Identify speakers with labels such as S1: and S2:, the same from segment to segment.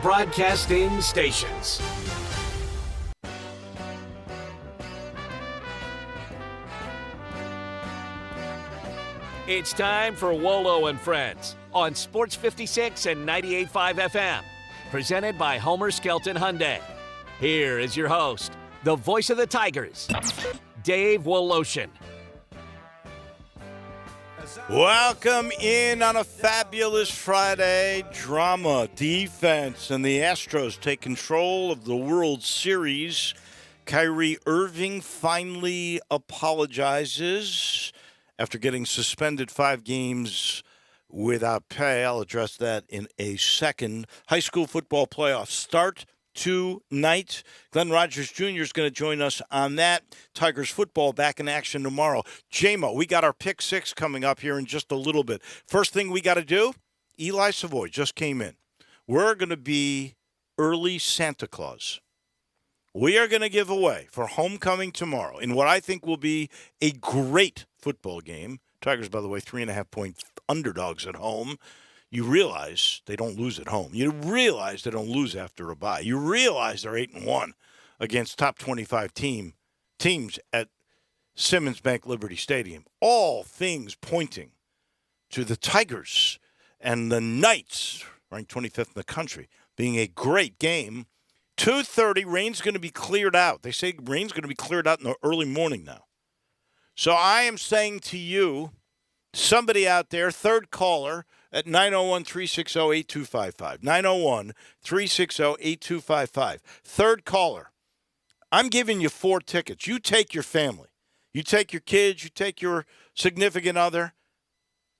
S1: Broadcasting stations. It's time for Wolo and Friends on Sports 56 and 98.5 FM. Presented by Homer Skelton Hyundai. Here is your host, the voice of the Tigers, Dave Woloshin.
S2: Welcome in on a fabulous Friday. Drama, defense, and the Astros take control of the World Series. Kyrie Irving finally apologizes after getting suspended 5 games without pay. I'll address that in a second. High school football playoffs start tonight. Glenn Rogers Jr. is going to join us on that. Tigers football back in action tomorrow. JMO, we got our pick 6 coming up here in just a little bit. First thing we got to do, Eli Savoy just came in. We're going to be early Santa Claus. We are going to give away for homecoming tomorrow in what I think will be a great football game. Tigers, by the way, 3.5-point underdogs at home. You realize they don't lose at home. You realize they don't lose after a bye. You realize they're 8-1 against top 25 teams at Simmons Bank Liberty Stadium. All things pointing to the Tigers and the Knights, ranked 25th in the country, being a great game. 2:30, rain's going to be cleared out. They say rain's going to be cleared out in the early morning now. So I am saying to you, somebody out there, third caller, at 901-360-8255. 901-360-8255. Third caller. I'm giving you 4 tickets. You take your family. You take your kids. You take your significant other.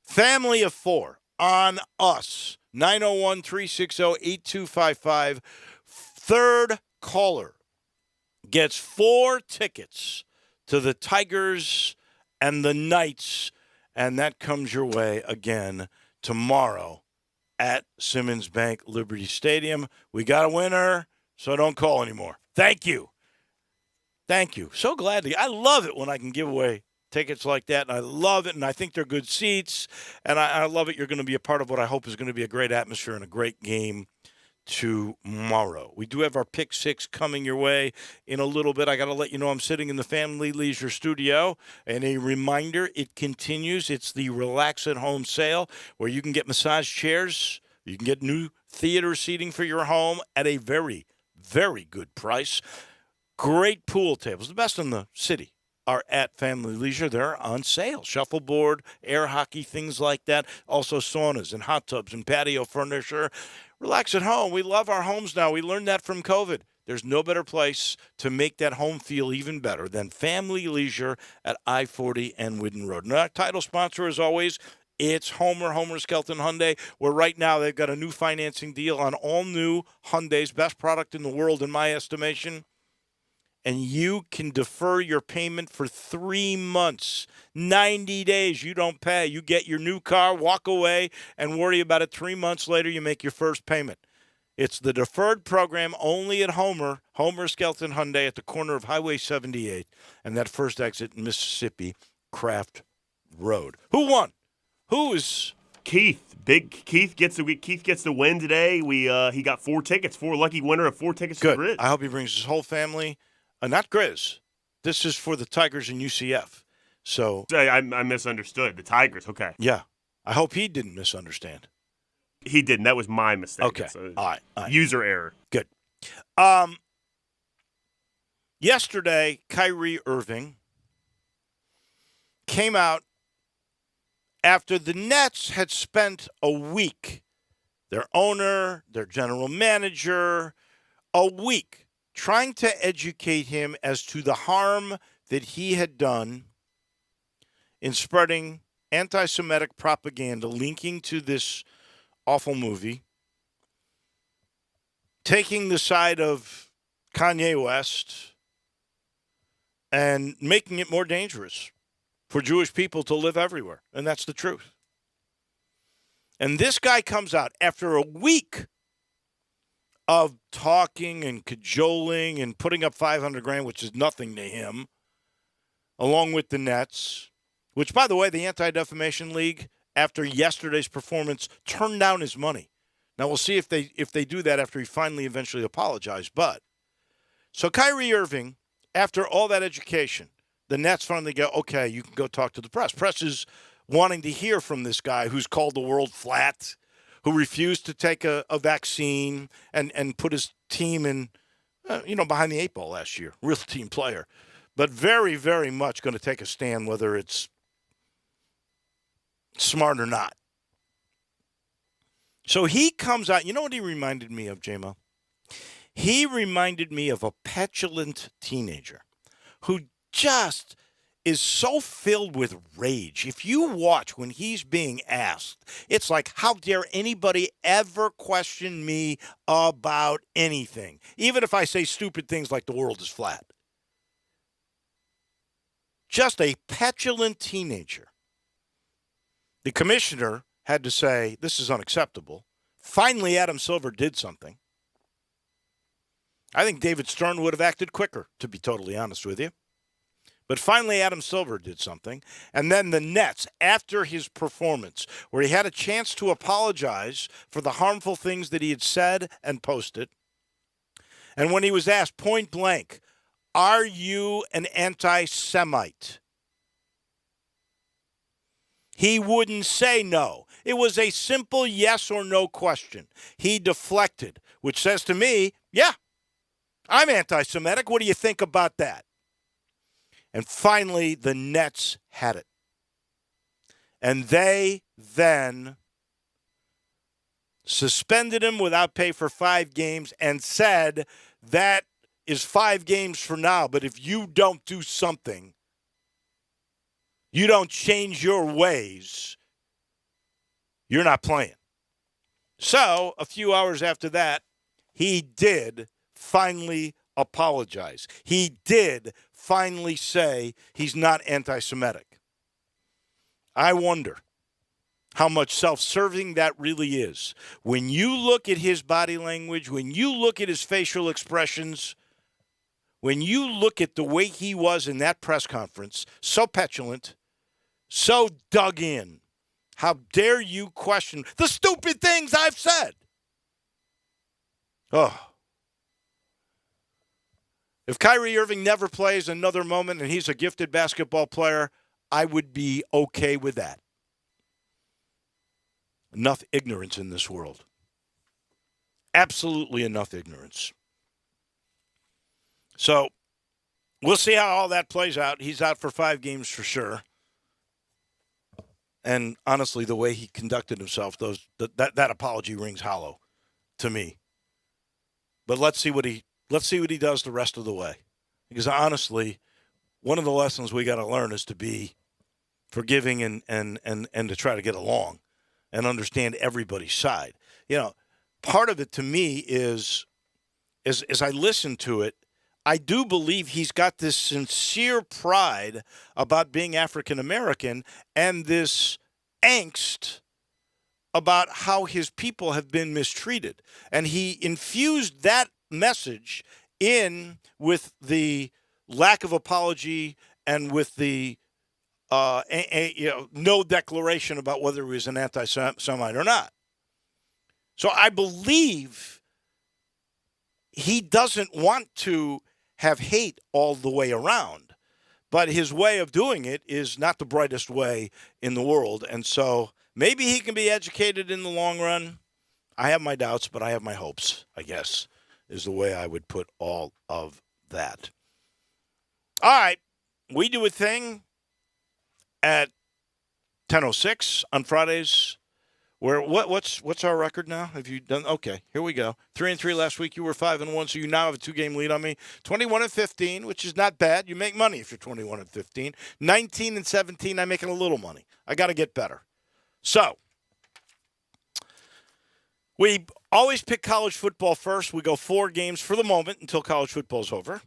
S2: Family of 4 on us. 901-360-8255. Third caller gets 4 tickets to the Tigers and the Knights, and that comes your way again tomorrow at Simmons Bank Liberty Stadium. We got a winner, so don't call anymore. Thank you. Thank you. So glad I love it when I can give away tickets like that, and I love it, and I think they're good seats, and I love it. You're going to be a part of what I hope is going to be a great atmosphere and a great game tomorrow. We do have our pick 6 coming your way in a little bit. I got to let you know I'm sitting in the Family Leisure Studio, and a reminder, it continues. It's the Relax at Home sale where you can get massage chairs, you can get new theater seating for your home at a very, very good price. Great pool tables, the best in the city, are at Family Leisure. They're on sale. Shuffleboard, air hockey, things like that. Also saunas and hot tubs and patio furniture. Relax at home. We love our homes now. We learned that from COVID. There's no better place to make that home feel even better than Family Leisure at I-40 and Whidden Road. And our title sponsor, as always, it's Homer Skelton Hyundai, where right now they've got a new financing deal on all new Hyundais, best product in the world in my estimation. And you can defer your payment for 3 months, 90 days. You don't pay. You get your new car, walk away, and worry about it. 3 months later, you make your first payment. It's the deferred program only at Homer Skelton Hyundai at the corner of Highway 78 and that first exit in Mississippi, Craft Road. Who won? Who is...
S3: Keith. Big Keith gets the win today. He got 4 tickets, 4 lucky winner of 4 tickets
S2: Good.
S3: to Grizz.
S2: I hope he brings his whole family. Not Grizz. This is for the Tigers and UCF. So
S3: I misunderstood. The Tigers, okay.
S2: Yeah. I hope he didn't misunderstand.
S3: He didn't. That was my mistake.
S2: Okay. All right.
S3: User error.
S2: Good. Yesterday, Kyrie Irving came out after the Nets had spent a week, their owner, their general manager, a week trying to educate him as to the harm that he had done in spreading anti-Semitic propaganda linking to this awful movie, taking the side of Kanye West, and making it more dangerous for Jewish people to live everywhere. And that's the truth. And this guy comes out after a week of talking and cajoling and putting up $500,000, which is nothing to him, along with the Nets, which, by the way, the Anti-Defamation League, after yesterday's performance, turned down his money. Now we'll see if they do that after he finally eventually apologized. But so Kyrie Irving, after all that education, the Nets finally go, okay, you can go talk to the press. Press is wanting to hear from this guy who's called the world flat, who refused to take a vaccine and put his team in, behind the eight ball last year. Real team player. But very, very much going to take a stand whether it's smart or not. So he comes out. You know what he reminded me of, J-Mo? He reminded me of a petulant teenager who just is so filled with rage. If you watch when he's being asked, it's like, how dare anybody ever question me about anything, even if I say stupid things like the world is flat. Just a petulant teenager. The commissioner had to say, this is unacceptable. Finally, Adam Silver did something. I think David Stern would have acted quicker, to be totally honest with you. But finally, Adam Silver did something. And then the Nets, after his performance, where he had a chance to apologize for the harmful things that he had said and posted, and when he was asked point blank, are you an anti-Semite? He wouldn't say no. It was a simple yes or no question. He deflected, which says to me, yeah, I'm anti-Semitic. What do you think about that? And finally, the Nets had it. And they then suspended him without pay for 5 games and said, that is 5 games for now, but if you don't do something, you don't change your ways, you're not playing. So, a few hours after that, he did finally apologize. He did finally say he's not anti-Semitic. I wonder how much self-serving that really is. When you look at his body language, when you look at his facial expressions, when you look at the way he was in that press conference, so petulant, so dug in, how dare you question the stupid things I've said? Oh. If Kyrie Irving never plays another moment and he's a gifted basketball player, I would be okay with that. Enough ignorance in this world. Absolutely enough ignorance. So, we'll see how all that plays out. He's out for 5 games for sure. And honestly, the way he conducted himself, that apology rings hollow to me. But let's see what he does the rest of the way. Because honestly, one of the lessons we got to learn is to be forgiving and to try to get along and understand everybody's side. You know, part of it to me is, as I listen to it, I do believe he's got this sincere pride about being African American and this angst about how his people have been mistreated. And he infused that message in with the lack of apology and with the no declaration about whether he was an anti-Semite or not. So I believe he doesn't want to have hate all the way around, but his way of doing it is not the brightest way in the world. And so maybe he can be educated in the long run. I have my doubts, but I have my hopes, I guess, is the way I would put all of that. All right, we do a thing at 10:06 on Fridays. Where what's our record now? Have you done? Okay, here we go. 3-3 last week. You were 5-1, so you now have a 2-game lead on me. 21-15, which is not bad. You make money if you're 21-15. 19-17, I'm making a little money. I got to get better. So we always pick college football first. We go 4 games for the moment until college football's over.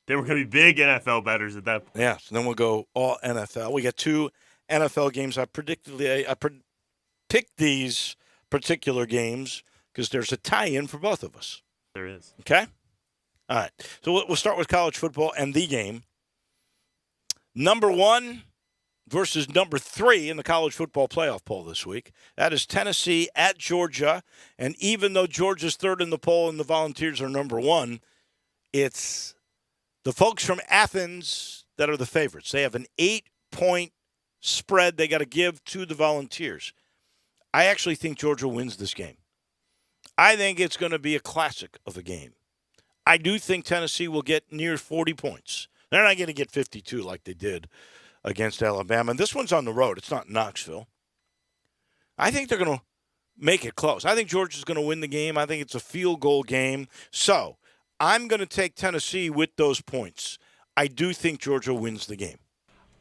S3: Then we're going to be big NFL bettors at that point.
S2: Yeah, so then we'll go all NFL. We got 2 NFL games. I picked these particular games because there's a tie-in for both of us.
S3: There is.
S2: Okay? All right. So we'll start with college football and the game. Number 1 versus number 3 in the college football playoff poll this week. That is Tennessee at Georgia. And even though Georgia's third in the poll and the Volunteers are number 1, it's the folks from Athens that are the favorites. They have an 8-point spread they got to give to the Volunteers. I actually think Georgia wins this game. I think it's going to be a classic of a game. I do think Tennessee will get near 40 points. They're not going to get 52 like they did against Alabama. And this one's on the road. It's not Knoxville. I think they're going to make it close. I think Georgia's going to win the game. I think it's a field goal game. So I'm going to take Tennessee with those points. I do think Georgia wins the game.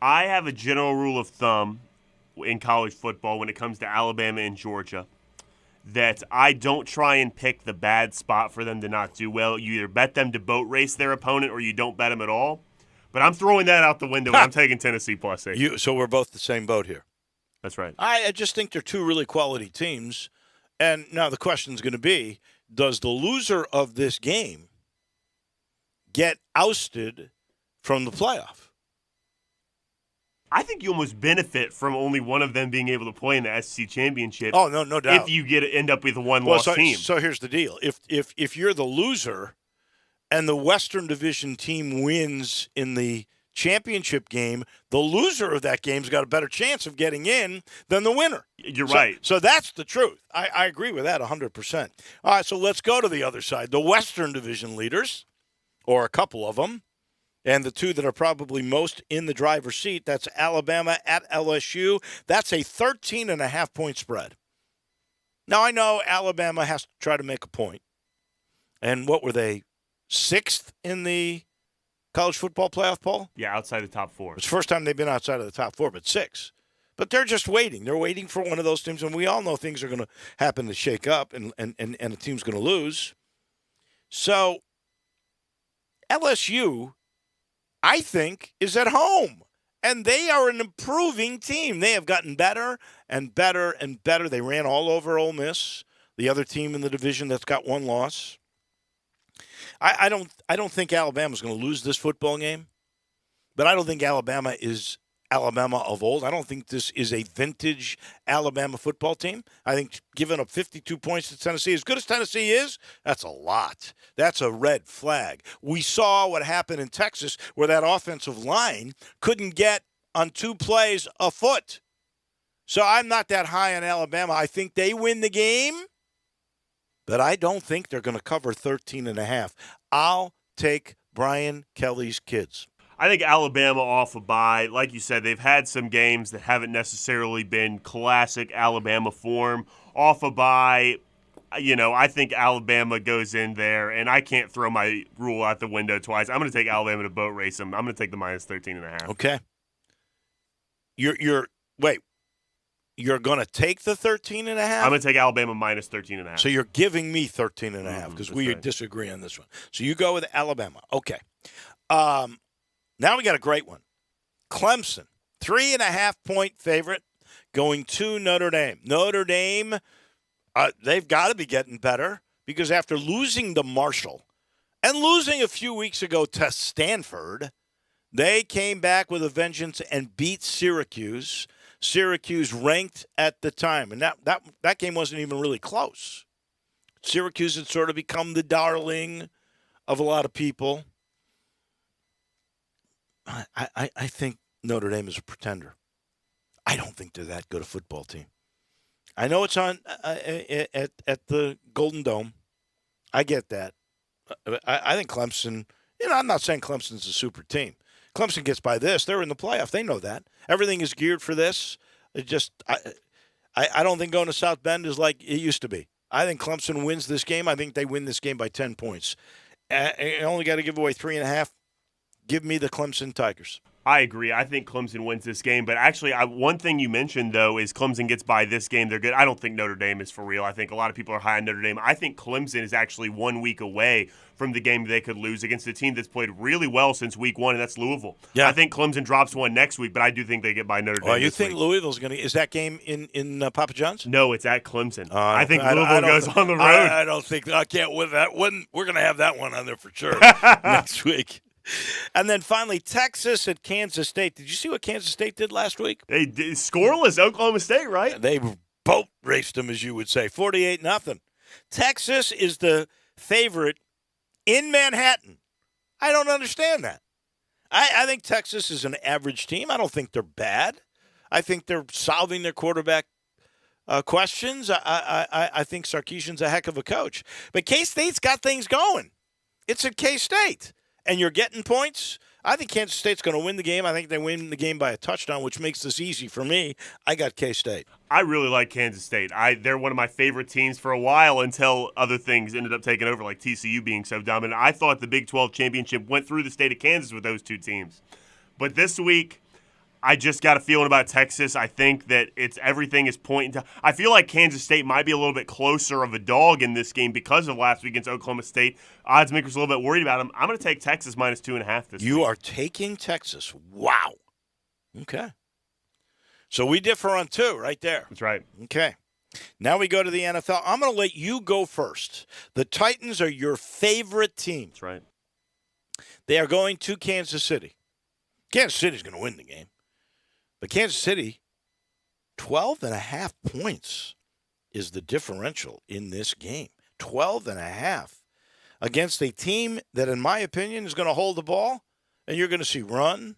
S3: I have a general rule of thumb in college football when it comes to Alabama and Georgia that I don't try and pick the bad spot for them to not do well. You either bet them to boat race their opponent or you don't bet them at all. But I'm throwing that out the window and I'm taking Tennessee plus 8.
S2: So we're both the same boat here.
S3: That's right.
S2: I just think they're two really quality teams. And now the question is going to be, does the loser of this game get ousted from the playoff?
S3: I think you almost benefit from only one of them being able to play in the SEC championship.
S2: Oh, no doubt.
S3: If you end up with a one-loss team.
S2: So here's the deal. If you're the loser and the Western Division team wins in the championship game, the loser of that game's got a better chance of getting in than the winner.
S3: You're right.
S2: So that's the truth. I agree with that 100%. All right, so let's go to the other side. The Western Division leaders, or a couple of them, and the two that are probably most in the driver's seat, that's Alabama at LSU. That's a 13.5-point spread. Now, I know Alabama has to try to make a point. And what were they, 6th in the college football playoff poll?
S3: Yeah, outside the top 4.
S2: It's the first time they've been outside of the top 4, but 6. But they're just waiting. They're waiting for one of those teams, and we all know things are going to happen to shake up, and a team's going to lose. So LSU, I think, is at home. And they are an improving team. They have gotten better and better and better. They ran all over Ole Miss, the other team in the division that's got one loss. I don't think Alabama's going to lose this football game. But I don't think Alabama is Alabama of old. I don't think this is a vintage Alabama football team. I think giving up 52 points to Tennessee, as good as Tennessee is, that's a lot. That's a red flag. We saw what happened in Texas where that offensive line couldn't get on 2 plays a foot. So I'm not that high on Alabama. I think they win the game, but I don't think they're going to cover 13.5. I'll take Brian Kelly's kids.
S3: I think Alabama off a bye. Like you said, they've had some games that haven't necessarily been classic Alabama form. Off a bye, I think Alabama goes in there, and I can't throw my rule out the window twice. I'm going to take Alabama to boat race them. I'm going to take the minus 13.5.
S2: Okay. You're going to take the 13.5?
S3: I'm going to take Alabama minus 13.5.
S2: So you're giving me 13.5 because we
S3: right.
S2: disagree on this one. So you go with Alabama. Okay. Now we got a great one. Clemson, 3.5-point favorite going to Notre Dame. Notre Dame, they've got to be getting better because after losing to Marshall and losing a few weeks ago to Stanford, they came back with a vengeance and beat Syracuse. Syracuse ranked at the time, and that game wasn't even really close. Syracuse had sort of become the darling of a lot of people. I think Notre Dame is a pretender. I don't think they're that good a football team. I know it's on at the Golden Dome. I get that. I think Clemson, I'm not saying Clemson's a super team. Clemson gets by this. They're in the playoff. They know that. Everything is geared for this. It just I don't think going to South Bend is like it used to be. I think Clemson wins this game. I think they win this game by 10 points. I only got to give away 3.5. Give me the Clemson Tigers.
S3: I agree. I think Clemson wins this game. But actually, one thing you mentioned, though, is Clemson gets by this game. They're good. I don't think Notre Dame is for real. I think a lot of people are high on Notre Dame. I think Clemson is actually 1 week away from the game they could lose against a team that's played really well since week 1, and that's Louisville. Yeah. I think Clemson drops one next week, but I do think they get by Notre Dame.
S2: Well, you think Louisville's going to – is that game in Papa John's?
S3: No, it's at Clemson. I think Louisville goes on the road.
S2: I don't think – I can't win that one. We're going to have that one on there for sure next week. And then finally, Texas at Kansas State. Did you see what Kansas State did last week?
S3: They did scoreless Oklahoma State, right?
S2: They boat raced them, as you would say, 48-0. Texas is the favorite in Manhattan. I don't understand that. I think Texas is an average team. I don't think they're bad. I think they're solving their quarterback questions. I think Sarkisian's a heck of a coach. But K-State's got things going. It's at K-State. And you're getting points. I think Kansas State's going to win the game. I think they win the game by a touchdown, which makes this easy for me. I got K-State.
S3: I really like Kansas State. They're one of my favorite teams for a while until other things ended up taking over, like TCU being so dominant. I thought the Big 12 championship went through the state of Kansas with those two teams. But this week, I just got a feeling about Texas. I think that everything is pointing to. I feel like Kansas State might be a little bit closer of a dog in this game because of last week against Oklahoma State. Odds makers a little bit worried about them. I'm going to take Texas minus 2.5 this week.
S2: You are taking Texas. Wow. Okay. So we differ on 2 right there.
S3: That's right.
S2: Okay. Now we go to the NFL. I'm going to let you go first. The Titans are your favorite team.
S3: That's right.
S2: They are going to Kansas City. Kansas City's going to win the game. But Kansas City, 12.5 points is the differential in this game. 12.5 against a team that, in my opinion, is going to hold the ball. And you're going to see run,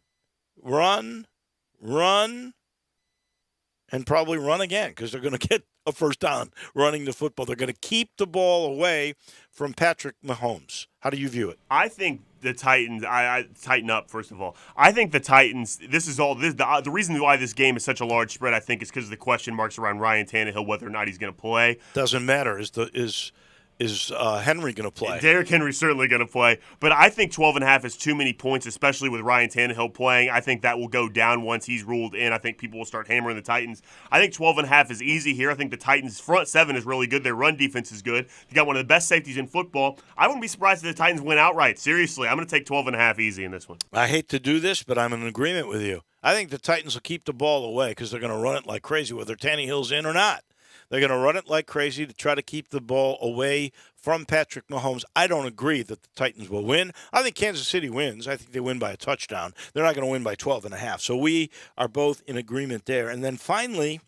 S2: and probably run again because they're going to get a first down running the football. They're going to keep the ball away from Patrick Mahomes. How do you view it?
S3: I think the Titans, I tighten up, first of all. I think the Titans, the reason why this game is such a large spread, I think, is because of the question marks around Ryan Tannehill, whether or not he's going to play.
S2: Doesn't matter. Is Henry going to play?
S3: Derrick Henry's certainly going to play, but I think 12.5 is too many points, especially with Ryan Tannehill playing. I think that will go down once he's ruled in. I think people will start hammering the Titans. I think 12.5 is easy here. I think the Titans' front seven is really good. Their run defense is good. They got one of the best safeties in football. I wouldn't be surprised if the Titans win outright. Seriously, I'm going to take 12.5 easy in this one.
S2: I hate to do this, but I'm in agreement with you. I think the Titans will keep the ball away because they're going to run it like crazy, whether Tannehill's in or not. They're going to run it like crazy to try to keep the ball away from Patrick Mahomes. I don't agree that the Titans will win. I think Kansas City wins. I think they win by a touchdown. They're not going to win by 12.5. So we are both in agreement there. And then finally,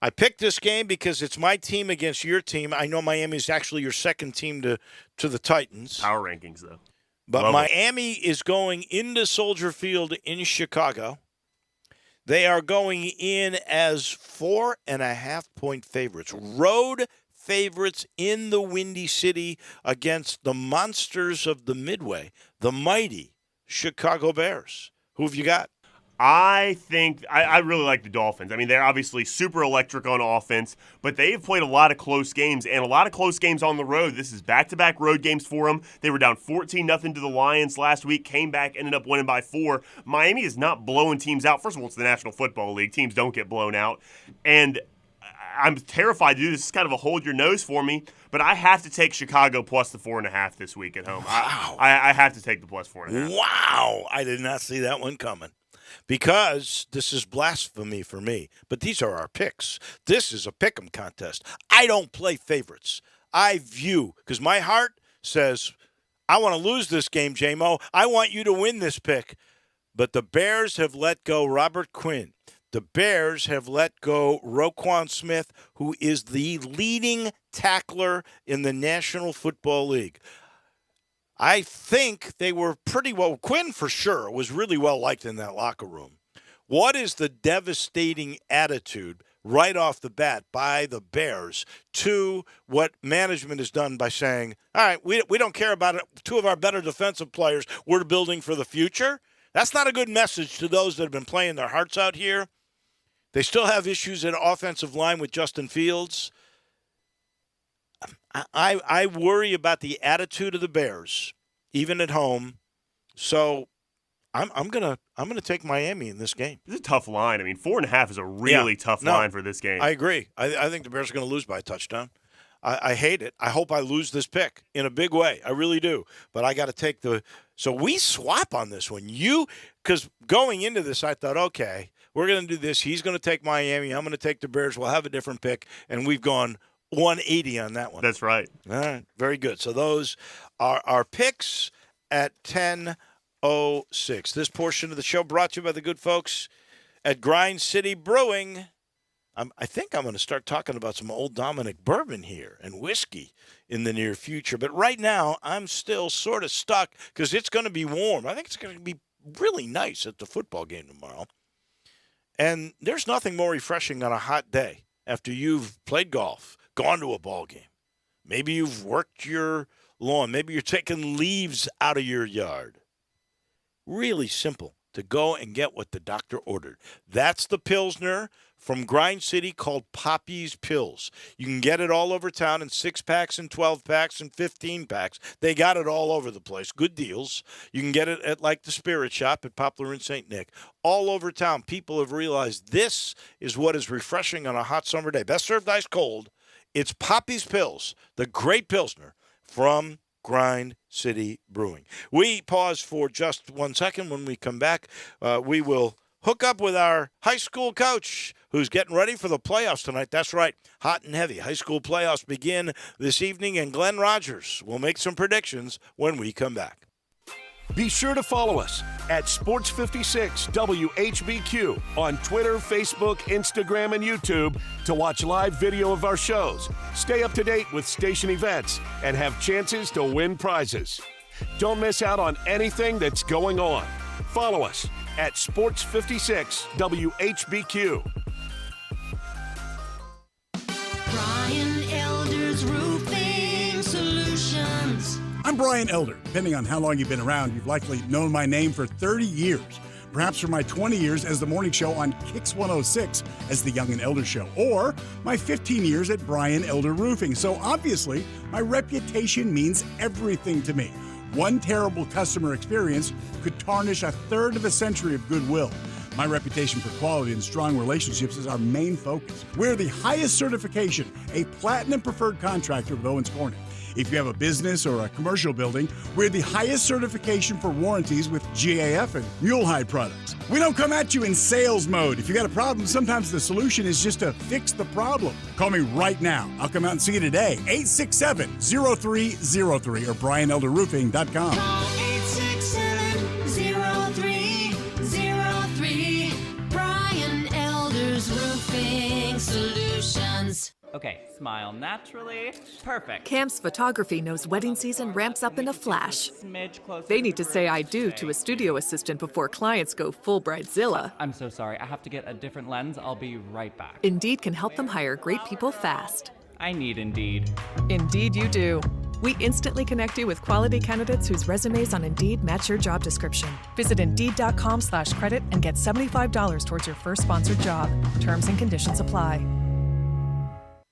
S2: I picked this game because it's my team against your team. I know Miami is actually your second team to the Titans.
S3: Power rankings, though.
S2: But
S3: Love
S2: Miami is going into Soldier Field in Chicago. They are going in as 4.5-point favorites, road favorites in the Windy City against the monsters of the Midway, the mighty Chicago Bears. Who have you got?
S3: I think I really like the Dolphins. I mean, they're obviously super electric on offense, but they've played a lot of close games and a lot of close games on the road. This is back-to-back road games for them. They were down 14-0 to the Lions last week, came back, ended up winning by 4. Miami is not blowing teams out. First of all, it's the National Football League. Teams don't get blown out. And I'm terrified to do this. It's kind of a hold your nose for me, but I have to take Chicago plus the 4.5 this week at home.
S2: Wow.
S3: I have to take the plus 4.5.
S2: Wow. I did not see that one coming. Because this is blasphemy for me. But these are our picks. This is a pick'em contest. I don't play favorites. I view, because my heart says, I want to lose this game, J-Mo. I want you to win this pick. But the Bears have let go Robert Quinn. The Bears have let go Roquan Smith, who is the leading tackler in the National Football League. I think they were pretty well. Quinn, for sure, was really well liked in that locker room. What is the devastating attitude right off the bat by the Bears to what management has done by saying, all right, we don't care about it. 2 of our better defensive players we're building for the future? That's not a good message to those that have been playing their hearts out here. They still have issues at offensive line with Justin Fields. I worry about the attitude of the Bears, even at home. So I'm gonna take Miami in this game.
S3: This is a tough line. I mean, 4.5 is a really tough line for this game.
S2: I agree. I think the Bears are going to lose by a touchdown. I hate it. I hope I lose this pick in a big way. I really do. But I got to take the – so we swap on this one. Because going into this, I thought, okay, we're going to do this. He's going to take Miami. I'm going to take the Bears. We'll have a different pick. And we've gone 180 on that one.
S3: That's right.
S2: All right. Very good. So those are our picks at 10 This portion of the show brought to you by the good folks at Grind City Brewing. I think I'm going to start talking about some Old Dominick bourbon here and whiskey in the near future. But right now, I'm still sort of stuck because it's going to be warm. I think it's going to be really nice at the football game tomorrow. And there's nothing more refreshing on a hot day after you've played golf, gone to a ball game. Maybe you've worked your lawn. Maybe you're taking leaves out of your yard. Really simple to go and get what the doctor ordered. That's the Pilsner from Grind City called Poppy's Pills. You can get it all over town in 6-packs and 12-packs and 15-packs. They got it all over the place. Good deals. You can get it at like the Spirit Shop at Poplar and St. Nick. All over town, people have realized this is what is refreshing on a hot summer day. Best served ice cold. It's Poppy's Pills, the great Pilsner from Grind City Brewing. We pause for just 1 second. When we come back, we will hook up with our high school coach who's getting ready for the playoffs tonight. That's right, hot and heavy. High school playoffs begin this evening, and Glenn Rogers will make some predictions when we come back.
S4: Be sure to follow us at Sports56 WHBQ on Twitter, Facebook, Instagram, and YouTube to watch live video of our shows, stay up to date with station events, and have chances to win prizes. Don't miss out on anything that's going on. Follow us at Sports56 WHBQ.
S5: Brian Elder's Roofing Solutions.
S6: I'm Brian Elder. Depending on how long you've been around, you've likely known my name for 30 years. Perhaps for my 20 years as the morning show on Kix 106 as the Young and Elder Show, or my 15 years at Brian Elder Roofing. So obviously, my reputation means everything to me. One terrible customer experience could tarnish a third of a century of goodwill. My reputation for quality and strong relationships is our main focus. We're the highest certification, a platinum preferred contractor with Owens Corning. If you have a business or a commercial building, we're the highest certification for warranties with GAF and Mulehide products. We don't come at you in sales mode. If you got a problem, sometimes the solution is just to fix the problem. Call me right now. I'll come out and see you today. 867-0303 or BrianElderRoofing.com.
S5: Call 867-0303. Brian Elder's Roofing Solutions.
S7: Okay, smile naturally. Perfect.
S8: Cam's photography knows wedding season ramps up in a flash. They need to say I do to a studio assistant before clients go full bridezilla.
S7: I'm so sorry. I have to get a different lens. I'll be right back.
S8: Indeed can help them hire great people fast.
S7: I need Indeed.
S8: Indeed you do. We instantly connect you with quality candidates whose resumes on Indeed match your job description. Visit Indeed.com/credit and get $75 towards your first sponsored job. Terms and conditions apply.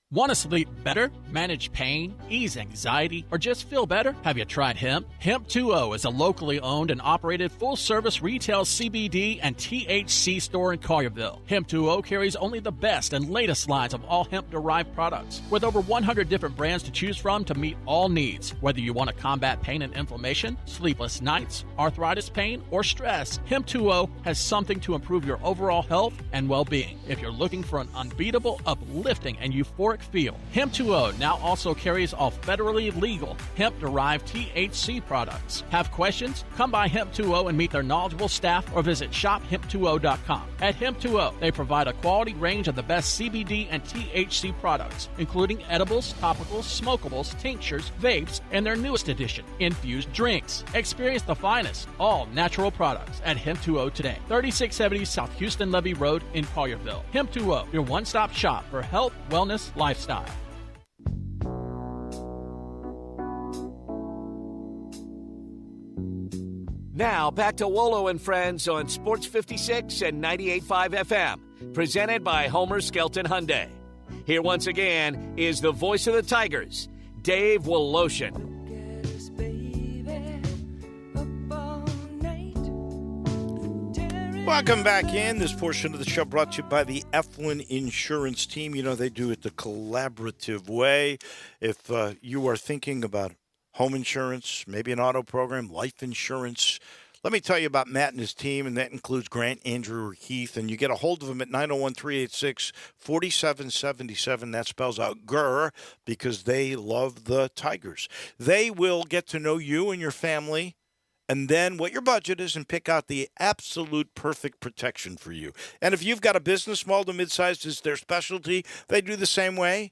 S9: Want to sleep better, manage pain, ease anxiety, or just feel better? Have you tried hemp? Hemp 2.0 is a locally owned and operated full-service retail CBD and THC store in Collierville. Hemp 2.0 carries only the best and latest lines of all hemp-derived products, with over 100 different brands to choose from to meet all needs. Whether you want to combat pain and inflammation, sleepless nights, arthritis pain, or stress, Hemp 2.0 has something to improve your overall health and well-being. If you're looking for an unbeatable, uplifting, and euphoric feel, Hemp 2.0 now also carries all federally legal hemp-derived THC products. Have questions? Come by Hemp 2.0 and meet their knowledgeable staff or visit shophemp20.com. At Hemp 2.0, they provide a quality range of the best CBD and THC products, including edibles, topicals, smokables, tinctures, vapes, and their newest addition, infused drinks. Experience the finest, all natural products at Hemp 2.0 today. 3670 South Houston Levee Road in Collierville. Hemp 2.0, your one-stop shop for health, wellness, lifestyle.
S1: Now back to Wolo and Friends on Sports 56 and 98.5 FM, presented by Homer Skelton Hyundai. Here once again is the voice of the Tigers, Dave Woloshin.
S2: Welcome back in. This portion of the show brought to you by the Eflin Insurance Team. You know, they do it the collaborative way. If you are thinking about home insurance, maybe an auto program, life insurance, let me tell you about Matt and his team, and that includes Grant, Andrew, or Keith. And you get a hold of them at 901-386-4777. That spells out GUR because they love the Tigers. They will get to know you and your family and then what your budget is and pick out the absolute perfect protection for you. And if you've got a business, small to mid-sized is their specialty, they do the same way.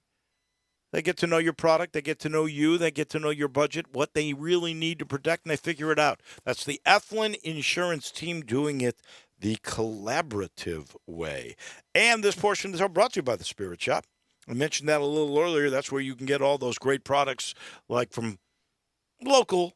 S2: They get to know your product. They get to know you. They get to know your budget, what they really need to protect, and they figure it out. That's the Eflin Insurance team doing it the collaborative way. And this portion is brought to you by the Spirit Shop. I mentioned that a little earlier. That's where you can get all those great products, like from local.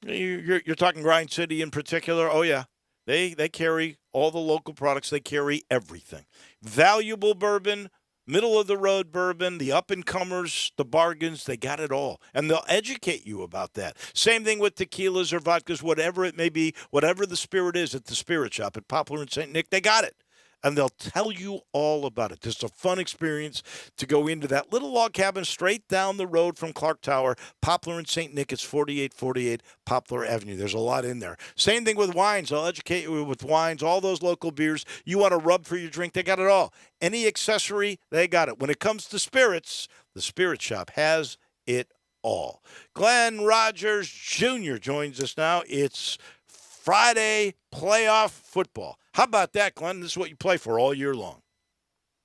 S2: You're talking Grind City in particular. Oh, yeah. They carry all the local products. They carry everything. Valuable bourbon, middle-of-the-road bourbon, the up-and-comers, the bargains, they got it all. And they'll educate you about that. Same thing with tequilas or vodkas, whatever it may be, whatever the spirit is at the Spirit Shop at Poplar and St. Nick, they got it. And they'll tell you all about it. It's a fun experience to go into that little log cabin straight down the road from Clark Tower, Poplar and St. Nick. It's 4848 Poplar Avenue. There's a lot in there. Same thing with wines. I'll educate you with wines, all those local beers. You want to rub for your drink, they got it all. Any accessory, they got it. When it comes to spirits, the Spirit Shop has it all. Glenn Rogers Jr. joins us now. It's Friday playoff football. How about that, Glenn? This is what you play for all year long.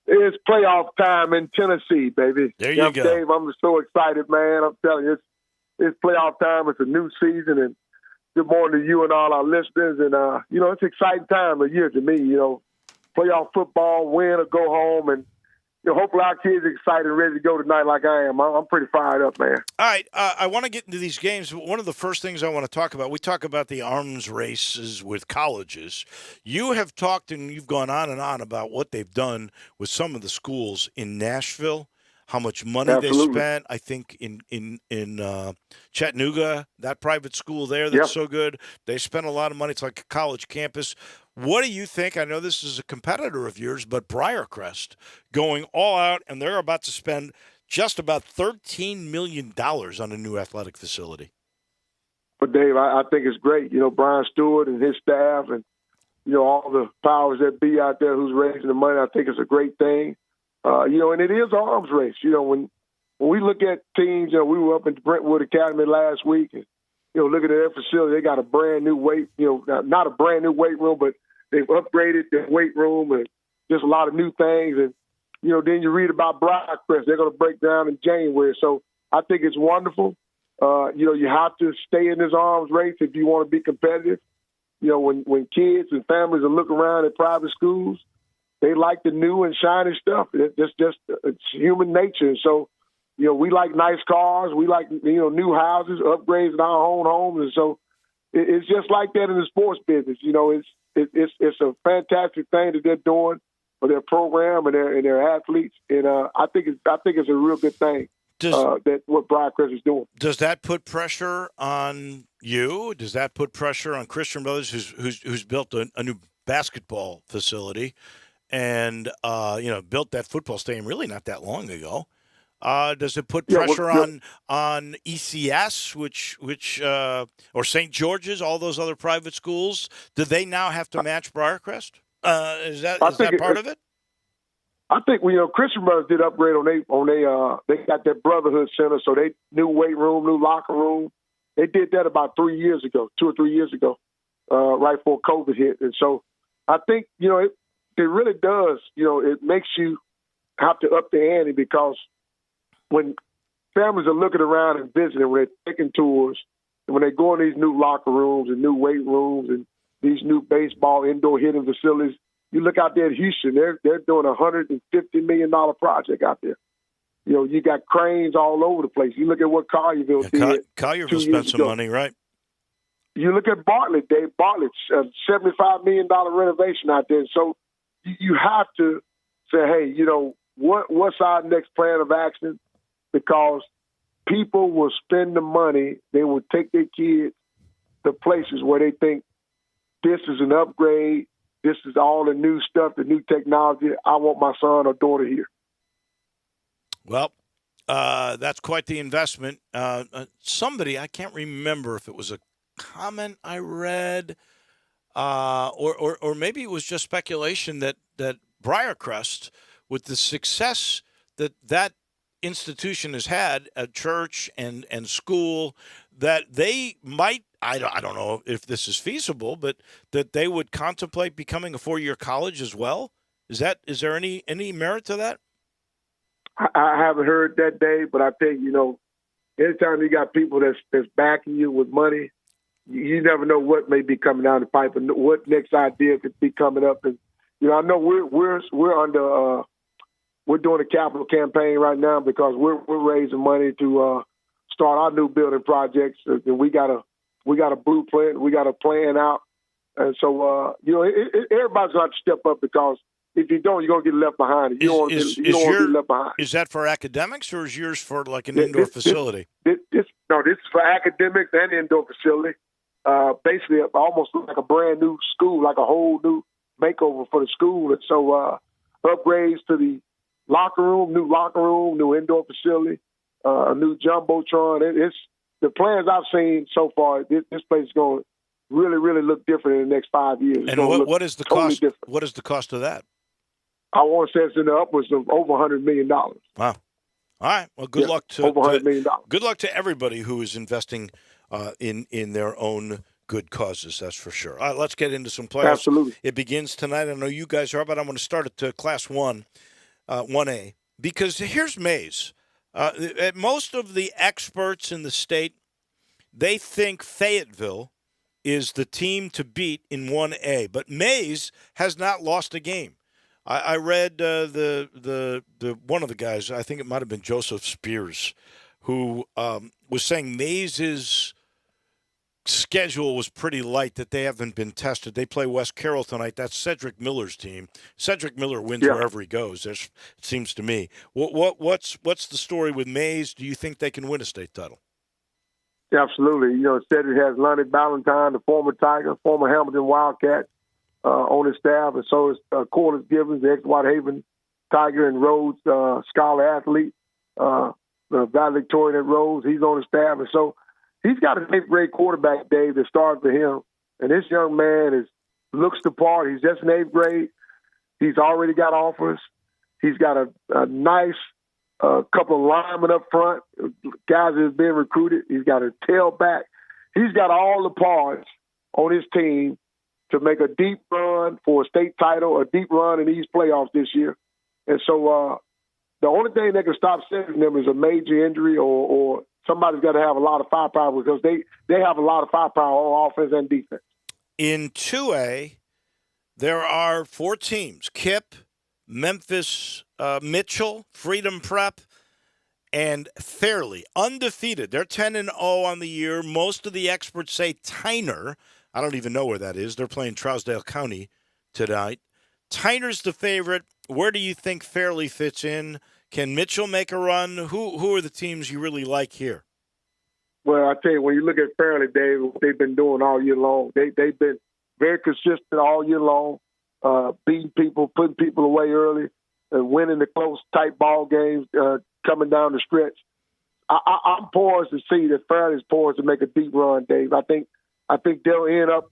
S10: It's playoff time in Tennessee, baby.
S2: There you go.
S10: Dave, I'm so excited, man. I'm telling you, it's playoff time. It's a new season, and good morning to you and all our listeners. And, it's an exciting time of year to me, playoff football, win or go home, and hopefully our kids are excited and ready to go tonight like I am. I'm pretty fired up, man.
S2: All right. I want to get into these games. But one of the first things I want to talk about, we talk about the arms races with colleges. You have talked and you've gone on and on about what they've done with some of the schools in Nashville, how much money
S10: Absolutely.
S2: they spent. I think in Chattanooga, that private school there that's so good. They spent a lot of money. It's like a college campus. What do you think? I know this is a competitor of yours, but Briarcrest going all out, and they're about to spend just about $13 million on a new athletic facility.
S10: But, Dave, I think it's great. Brian Stewart and his staff and, all the powers that be out there who's raising the money, I think it's a great thing. And it is an arms race. When we look at teams, we were up at Brentwood Academy last week, and, looking at their facility, they got a brand new weight, not a brand new weight room, but they've upgraded their weight room and just a lot of new things. And, then you read about Briarcrest. They're going to break down in January. So I think it's wonderful. You have to stay in this arms race if you want to be competitive. When kids and families are looking around at private schools, they like the new and shiny stuff. It's human nature. So, we like nice cars. We like, new houses, upgrades in our own homes. And so it's just like that in the sports business. It's a fantastic thing that they're doing for their program and their athletes. And I think it's a real good thing that what Briarcrest is doing.
S2: Does that put pressure on you? Does that put pressure on Christian Brothers, who's built a new basketball facility and built that football stadium really not that long ago? Does it put pressure on ECS, which or St. George's, all those other private schools? Do they now have to match Briarcrest? Is that part of it?
S10: I think Christian Brothers did upgrade they got their Brotherhood Center, so they new weight room, new locker room. They did that about 2 or 3 years ago, right before COVID hit. And so I think it really does. It makes you have to up the ante because when families are looking around and visiting, when they're taking tours, and when they go in these new locker rooms and new weight rooms and these new baseball indoor hitting facilities, you look out there at Houston, they're doing a $150 million project out there. You got cranes all over the place. You look at what Collierville did.
S2: Collierville spent some money, right?
S10: You look at Bartlett, Dave. Bartlett's a $75 million renovation out there. So you have to say, hey, what's our next plan of action? Because people will spend the money. They will take their kids to places where they think this is an upgrade. This is all the new stuff, the new technology. I want my son or daughter here.
S2: Well, that's quite the investment. Somebody, I can't remember if it was a comment I read, or maybe it was just speculation that Briarcrest, with the success that institution has had at church and school, that they might, I don't know if this is feasible, but that they would contemplate becoming a 4-year college as well? Is there any merit to that?
S10: I haven't heard that, Dave, but I think, anytime you got people that's backing you with money, you never know what may be coming down the pipe and what next idea could be coming up. And I know we're under we're doing a capital campaign right now because we're raising money to start our new building projects. And we got a blueprint, we got a plan out, and so everybody's got to step up because if you don't, you're gonna get left behind. You don't want to get left behind.
S2: Is that for academics or is yours for like an indoor facility?
S10: This is for academics and indoor facility. Basically, almost like a brand new school, like a whole new makeover for the school. And so upgrades to the locker room, new indoor facility, a new jumbotron. It's the plans I've seen so far. This place is going to really, really look different in the next 5 years.
S2: And what is the cost? Different. What is the cost of that?
S10: I want to say it's in the upwards of over $100 million.
S2: Wow. All right. Well, good luck to
S10: over $100 million.
S2: Good luck to everybody who is investing in their own good causes. That's for sure. All right, let's get into some playoffs.
S10: Absolutely.
S2: It begins tonight. I know you guys are, but I'm going to start at Class 1, 1A, because here's Mays. Most of the experts in the state, they think Fayetteville is the team to beat in 1A, but Mays has not lost a game. I read the one of the guys, I think it might have been Joseph Spears, who was saying Mays' schedule was pretty light, that they haven't been tested. They play West Carroll tonight. That's Cedric Miller's team. Cedric Miller wins wherever he goes, it seems to me. What's the story with Mays? Do you think they can win a state title?
S10: Absolutely. Cedric has Lonnie Ballantyne, the former Tiger, former Hamilton Wildcat, on his staff, and so is Corliss Givens, the ex-Whitehaven Tiger and Rhodes scholar athlete, valedictorian at Rhodes. He's on his staff, and so he's got an 8th grade quarterback, Dave, that started for him. And this young man looks the part. He's just in 8th grade. He's already got offers. He's got a nice couple of linemen up front, guys that have been recruited. He's got a tailback. He's got all the parts on his team to make a deep run for a state title, a deep run in these playoffs this year. And so the only thing that can stop sending them is a major injury or somebody's got to have a lot of firepower because they have a lot of firepower on offense and defense.
S2: In 2A, there are 4 teams: Kip, Memphis, Mitchell, Freedom Prep, and Fairleigh, undefeated. They're 10-0 on the year. Most of the experts say Tyner. I don't even know where that is. They're playing Trousdale County tonight. Tyner's the favorite. Where do you think Fairleigh fits in? Can Mitchell make a run? Who are the teams you really like here?
S10: Well, I tell you, when you look at Fairleigh, Dave, what they've been doing all year long, they've been very consistent all year long, beating people, putting people away early, and winning the close, tight ball games coming down the stretch. I'm poised to see that Fairleigh's poised to make a deep run, Dave. I think they'll end up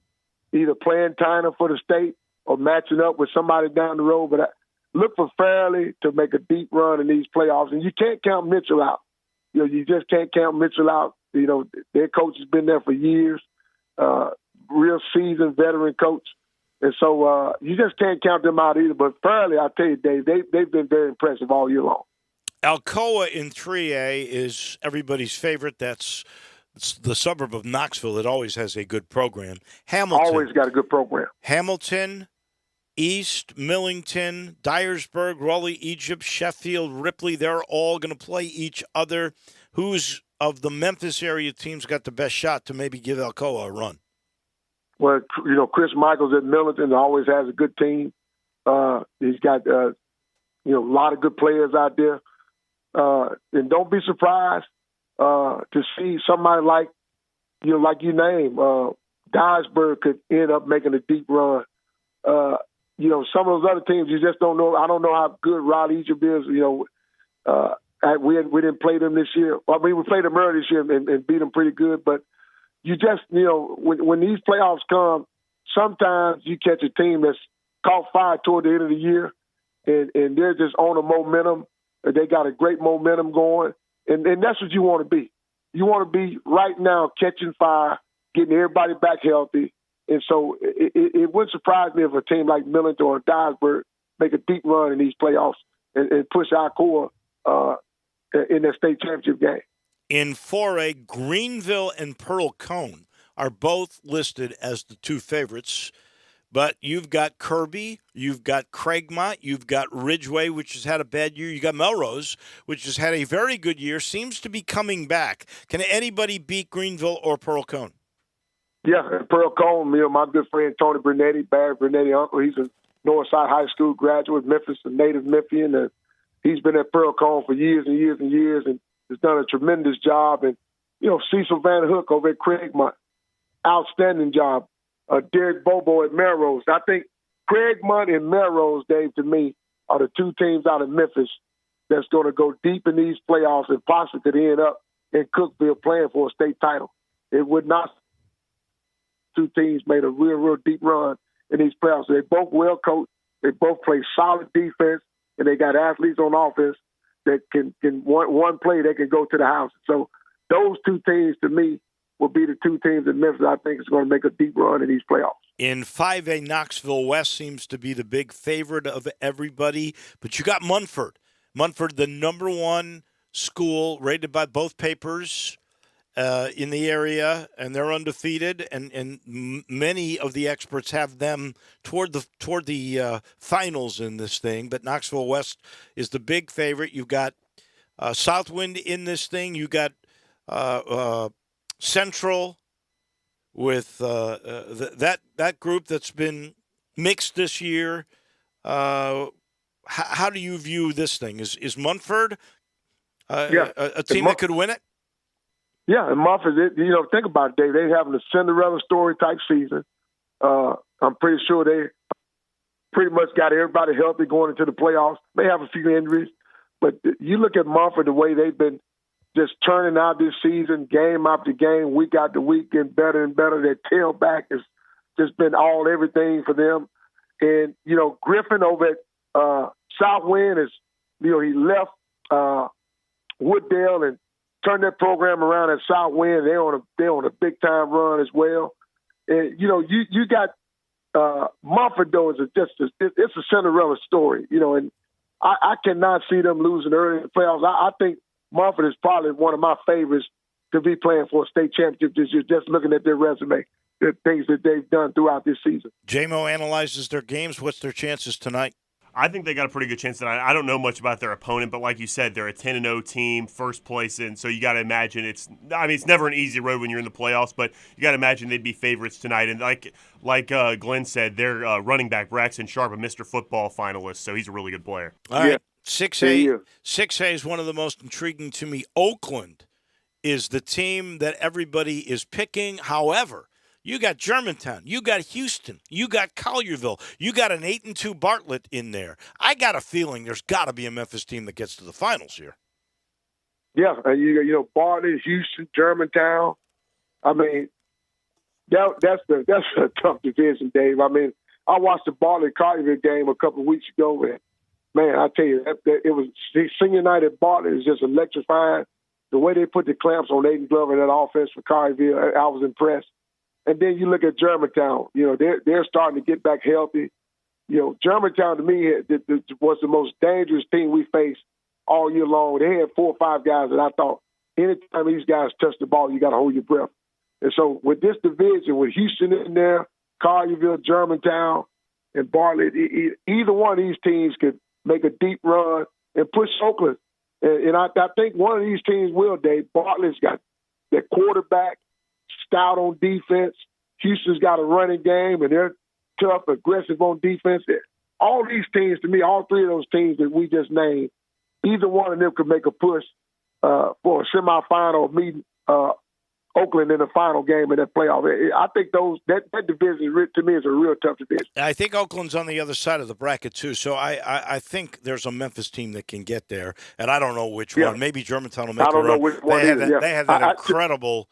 S10: either playing Tyner for the state or matching up with somebody down the road. But look for Fairleigh to make a deep run in these playoffs. And you can't count Mitchell out. You just can't count Mitchell out. Their coach has been there for years, real seasoned veteran coach. And so you just can't count them out either. But Fairleigh, I tell you, Dave, they've been very impressive all year long.
S2: Alcoa in 3A is everybody's favorite. That's the suburb of Knoxville that always has a good program. Hamilton.
S10: Always got a good program.
S2: Hamilton, East, Millington, Dyersburg, Raleigh, Egypt, Sheffield, Ripley, they're all going to play each other. Who's of the Memphis area teams got the best shot to maybe give Alcoa a run?
S10: Well, Chris Michaels at Millington always has a good team. He's got, a lot of good players out there. And don't be surprised to see somebody like you name, Dyersburg could end up making a deep run. Some of those other teams, you just don't know. I don't know how good Raleigh Egypt is. We didn't play them this year. I mean, we played them earlier this year and beat them pretty good. But you just, when these playoffs come, sometimes you catch a team that's caught fire toward the end of the year, and they're just on a momentum. They got a great momentum going, and that's what you want to be. you want to be right now catching fire, getting everybody back healthy. And so it wouldn't surprise me if a team like Millington or Dyersburg make a deep run in these playoffs and push our core in their state championship game.
S2: In 4A, Greenville and Pearl Cone are both listed as the two favorites. But you've got Kirby, you've got Craigmont, you've got Ridgeway, which has had a bad year. You got Melrose, which has had a very good year, seems to be coming back. Can anybody beat Greenville or Pearl Cone?
S10: Yeah, Pearl Cone, my good friend Tony Brunetti, Barry Brunetti uncle, he's a Northside High School graduate, Memphis, a native Memphian, and he's been at Pearl Cone for years and years and years and has done a tremendous job. And, Cecil Van Hook over at Craigmont, outstanding job. Derek Bobo at Melrose. I think Craigmont and Melrose, Dave, to me, are the two teams out of Memphis that's going to go deep in these playoffs and possibly could end up in Cookeville playing for a state title. It would not. Two teams made a real deep run in these playoffs. They both well coached. They both play solid defense, and they got athletes on offense that can one play they can go to the house. So those two teams, to me, will be the two teams in Memphis I think is going to make a deep run in these playoffs.
S2: In 5A, Knoxville West seems to be the big favorite of everybody, but you got Munford. Munford, the number one school, rated by both papers in the area, and they're undefeated, and many of the experts have them toward the finals in this thing, but Knoxville West is the big favorite. You've got Southwind in this thing. You got Central with that group that's been mixed this year. How do you view this thing? Is Munford a team that could win it?
S10: Yeah, and Munford, think about it, Dave. They're having a Cinderella story type season. I'm pretty sure they pretty much got everybody healthy going into the playoffs. They have a few injuries, but you look at Munford, the way they've been just turning out this season, game after game, week after week, getting better and better. Their tailback has just been everything for them. And, Griffin over at Southwind is, he left Wooddale and turned that program around at Southwind. They're on a big time run as well. And, you got Munford, though, it's a Cinderella story, and I cannot see them losing early in the playoffs. I think Munford is probably one of my favorites to be playing for a state championship this year, just looking at their resume, the things that they've done throughout this season.
S2: J-Mo analyzes their games. What's their chances tonight?
S3: I think they got a pretty good chance tonight. I don't know much about their opponent, but like you said, they're a 10-0 team, first place in. So you got to imagine it's never an easy road when you're in the playoffs, but you got to imagine they'd be favorites tonight. And like Glenn said, their running back Braxton Sharp, a Mr. Football finalist, so he's a really good player.
S2: All right. 6A is one of the most intriguing to me. Oakland is the team that everybody is picking. However, you got Germantown, you got Houston, you got Collierville, you got an 8-2 Bartlett in there. I got a feeling there's got to be a Memphis team that gets to the finals here.
S10: Yeah, Bartlett, Houston, Germantown. I mean, that's a tough division, Dave. I mean, I watched the Bartlett Collierville game a couple of weeks ago, and man, I tell you, it was senior night at Bartlett is just electrifying. The way they put the clamps on Aiden Glover and that offense for Collierville, I was impressed. And then you look at Germantown. They're starting to get back healthy. Germantown to me was the most dangerous team we faced all year long. They had 4 or 5 guys that I thought anytime these guys touch the ball, you got to hold your breath. And so with this division, with Houston in there, Collierville, Germantown, and Bartlett, either one of these teams could make a deep run and push Oakland. And I think one of these teams will, Dave. Bartlett's got their quarterback, stout on defense. Houston's got a running game, and they're tough, aggressive on defense. All these teams, to me, all 3 of those teams that we just named, either one of them could make a push for a semifinal meeting Oakland in the final game in that playoff. I think that division, to me, is a real tough division.
S2: I think Oakland's on the other side of the bracket, too. So I think there's a Memphis team that can get there, and I don't know which one. Maybe Germantown will make a run.
S10: I don't know which one
S2: They had that incredible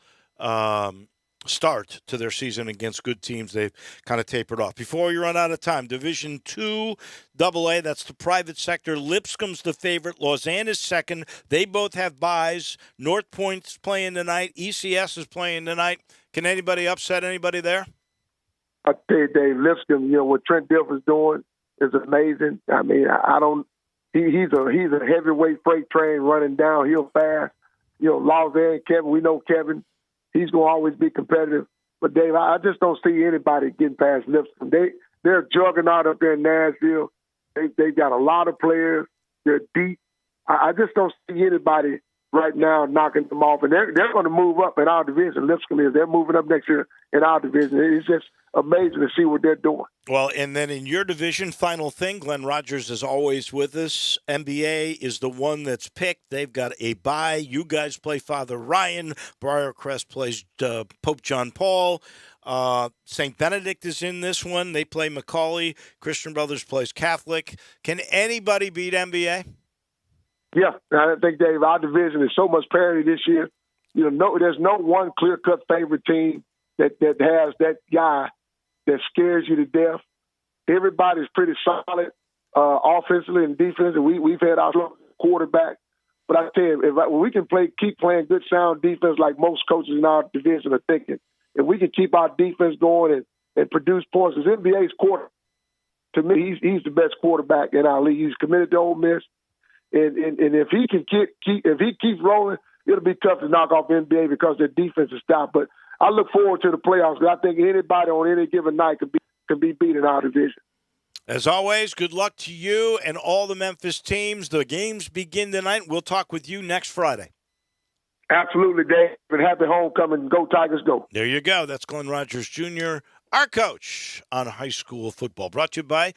S2: start to their season against good teams. They've kind of tapered off. Before we run out of time, Division II AA, that's the private sector. Lipscomb's the favorite. Lausanne is second. They both have byes. North Point's playing tonight. ECS is playing tonight. Can anybody upset anybody there?
S10: I tell you, Dave, Lipscomb, what Trent Dilfer's doing is amazing. I mean, I don't. He's a heavyweight freight train running downhill fast. Lausanne, Kevin, we know Kevin. He's going to always be competitive. But, Dave, I just don't see anybody getting past Lipscomb. They're a juggernaut up there in Nashville. They've got a lot of players. They're deep. I just don't see anybody right now knocking them off. And they're going to move up in our division. Lipscomb is. They're moving up next year in our division. It's just amazing to see what they're doing.
S2: Well, and then in your division, final thing, Glenn Rogers is always with us. NBA is the one that's picked. They've got a bye. You guys play Father Ryan. Briarcrest plays Pope John Paul. St. Benedict is in this one. They play Macaulay. Christian Brothers plays Catholic. Can anybody beat NBA?
S10: Yeah, I think, Dave, our division is so much parity this year. There's no one clear-cut favorite team that has that guy that scares you to death. Everybody's pretty solid offensively and defensively. We've had our quarterback. But I tell you, if we can keep playing good, sound defense like most coaches in our division are thinking, if we can keep our defense going and produce points, because NBA's quarter, to me, he's the best quarterback in our league. He's committed to Ole Miss. And if he can if he keeps rolling, it'll be tough to knock off NBA because their defense is stout. But I look forward to the playoffs because I think anybody on any given night can be beat in our division.
S2: As always, good luck to you and all the Memphis teams. The games begin tonight. We'll talk with you next Friday.
S10: Absolutely, Dave. And happy homecoming. Go Tigers, go.
S2: There you go. That's Glenn Rogers Jr., our coach on high school football. Brought to you by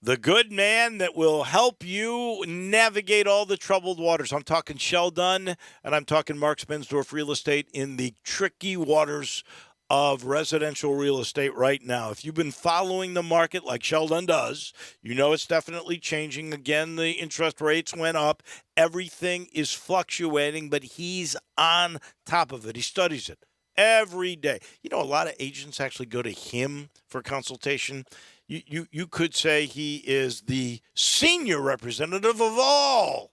S2: the good man that will help you navigate all the troubled waters. I'm talking Sheldon, and I'm talking Mark Spensdorf Real Estate in the tricky waters of residential real estate right now. If you've been following the market like Sheldon does, you know it's definitely changing. Again, the interest rates went up. Everything is fluctuating, but he's on top of it. He studies it every day. A lot of agents actually go to him for consultation. You could say he is the senior representative of all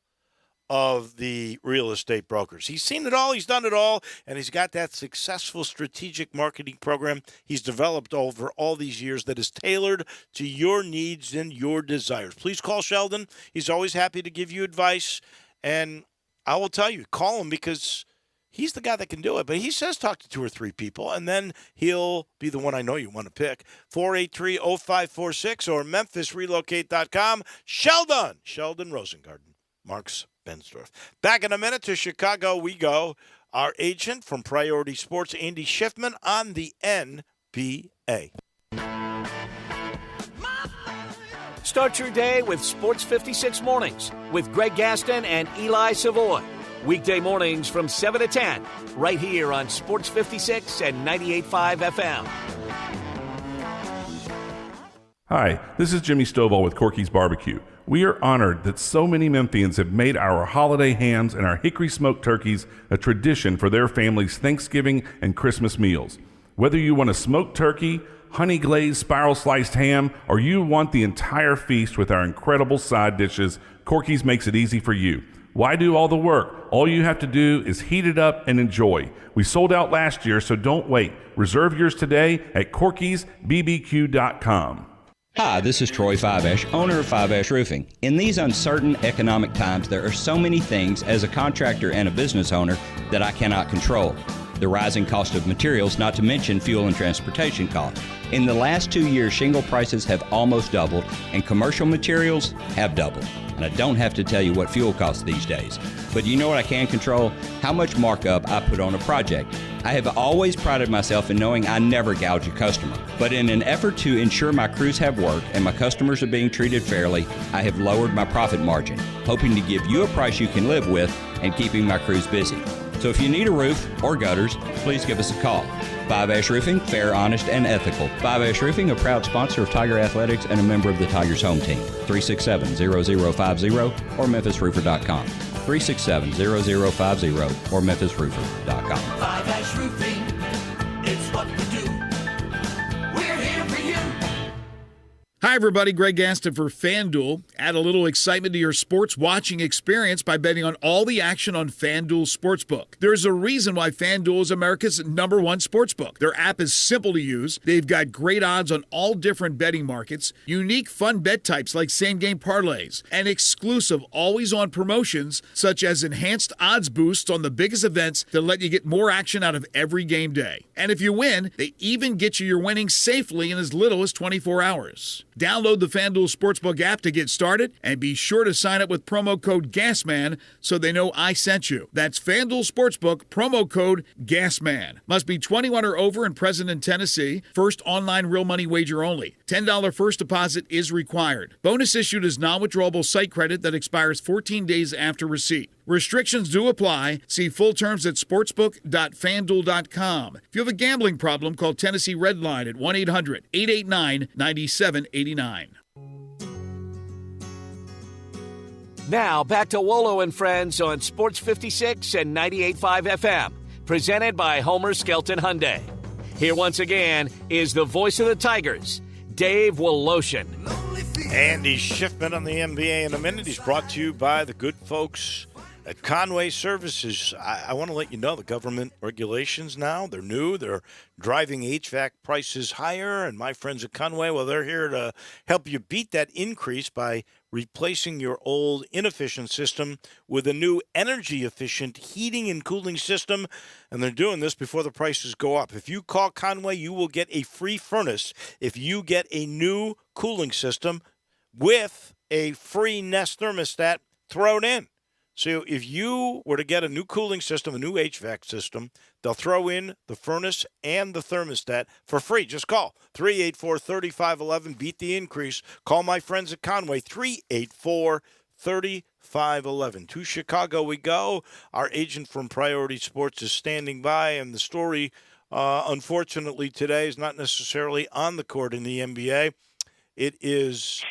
S2: of the real estate brokers. He's seen it all, he's done it all, and he's got that successful strategic marketing program he's developed over all these years that is tailored to your needs and your desires. Please call Sheldon. He's always happy to give you advice, and I will tell you, call him because he's the guy that can do it. But he says talk to 2 or 3 people, and then he'll be the one I know you want to pick. 483-0546 or MemphisRelocate.com. Sheldon Rosengarten, Marks Bensdorf. Back in a minute to Chicago we go. Our agent from Priority Sports, Andy Schiffman, on the NBA.
S1: Start your day with Sports 56 Mornings with Greg Gaston and Eli Savoy. Weekday mornings from 7 to 10, right here on Sports 56 and 98.5 FM.
S11: Hi, this is Jimmy Stovall with Corky's Barbecue. We are honored that so many Memphians have made our holiday hams and our hickory smoked turkeys a tradition for their families' Thanksgiving and Christmas meals. Whether you want a smoked turkey, honey glazed spiral sliced ham, or you want the entire feast with our incredible side dishes, Corky's makes it easy for you. Why do all the work? All you have to do is heat it up and enjoy. We sold out last year, so don't wait. Reserve yours today at corkysbbq.com.
S12: Hi, this is Troy Fiveash, owner of Fiveash Roofing. In these uncertain economic times, there are so many things as a contractor and a business owner that I cannot control. The rising cost of materials, not to mention fuel and transportation costs. In the last 2 years, shingle prices have almost doubled and commercial materials have doubled. And I don't have to tell you what fuel costs these days. But you know what I can control? How much markup I put on a project. I have always prided myself in knowing I never gouge a customer. But in an effort to ensure my crews have work and my customers are being treated fairly, I have lowered my profit margin, hoping to give you a price you can live with and keeping my crews busy. So if you need a roof or gutters, please give us a call. Fiveash Roofing, fair, honest, and ethical. Fiveash Roofing, a proud sponsor of Tiger Athletics and a member of the Tigers home team. 367-0050 or MemphisRoofer.com. 367-0050 or MemphisRoofer.com.
S5: Fiveash Roofing, it's what
S13: Hi, everybody. Greg Gaston for FanDuel. Add a little excitement to your sports watching experience by betting on all the action on FanDuel Sportsbook. There's a reason why FanDuel is America's #1 sportsbook. Their app is simple to use. They've got great odds on all different betting markets, unique fun bet types like same-game parlays, and exclusive always-on promotions such as enhanced odds boosts on the biggest events that let you get more action out of every game day. And if you win, they even get you your winnings safely in as little as 24 hours. Download the FanDuel Sportsbook app to get started, and be sure to sign up with promo code GASMAN so they know I sent you. That's FanDuel Sportsbook, promo code GASMAN. Must be 21 or over and present in Tennessee. First online real money wager only. $10 first deposit is required. Bonus issued as non-withdrawable site credit that expires 14 days after receipt. Restrictions do apply. See full terms at sportsbook.fanduel.com. If you have a gambling problem, call Tennessee Redline at 1-800-889-9789.
S1: Now back to Wolo and Friends on Sports 56 and 98.5 FM, presented by Homer Skelton Hyundai. Here once again is the voice of the Tigers, Dave Woloshin.
S2: Andy Schiffman on the NBA in a minute. He's brought to you by the good folks at Conway Services. I want to let you know the government regulations now, they're new. They're driving HVAC prices higher. And my friends at Conway, well, they're here to help you beat that increase by replacing your old inefficient system with a new energy-efficient heating and cooling system. And they're doing this before the prices go up. If you call Conway, you will get a free furnace if you get a new cooling system with a free Nest thermostat thrown in. So if you were to get a new cooling system, a new HVAC system, they'll throw in the furnace and the thermostat for free. Just call 384-3511. Beat the increase. Call my friends at Conway, 384-3511. To Chicago we go. Our agent from Priority Sports is standing by, and the story, unfortunately, today is not necessarily on the court in the NBA. It is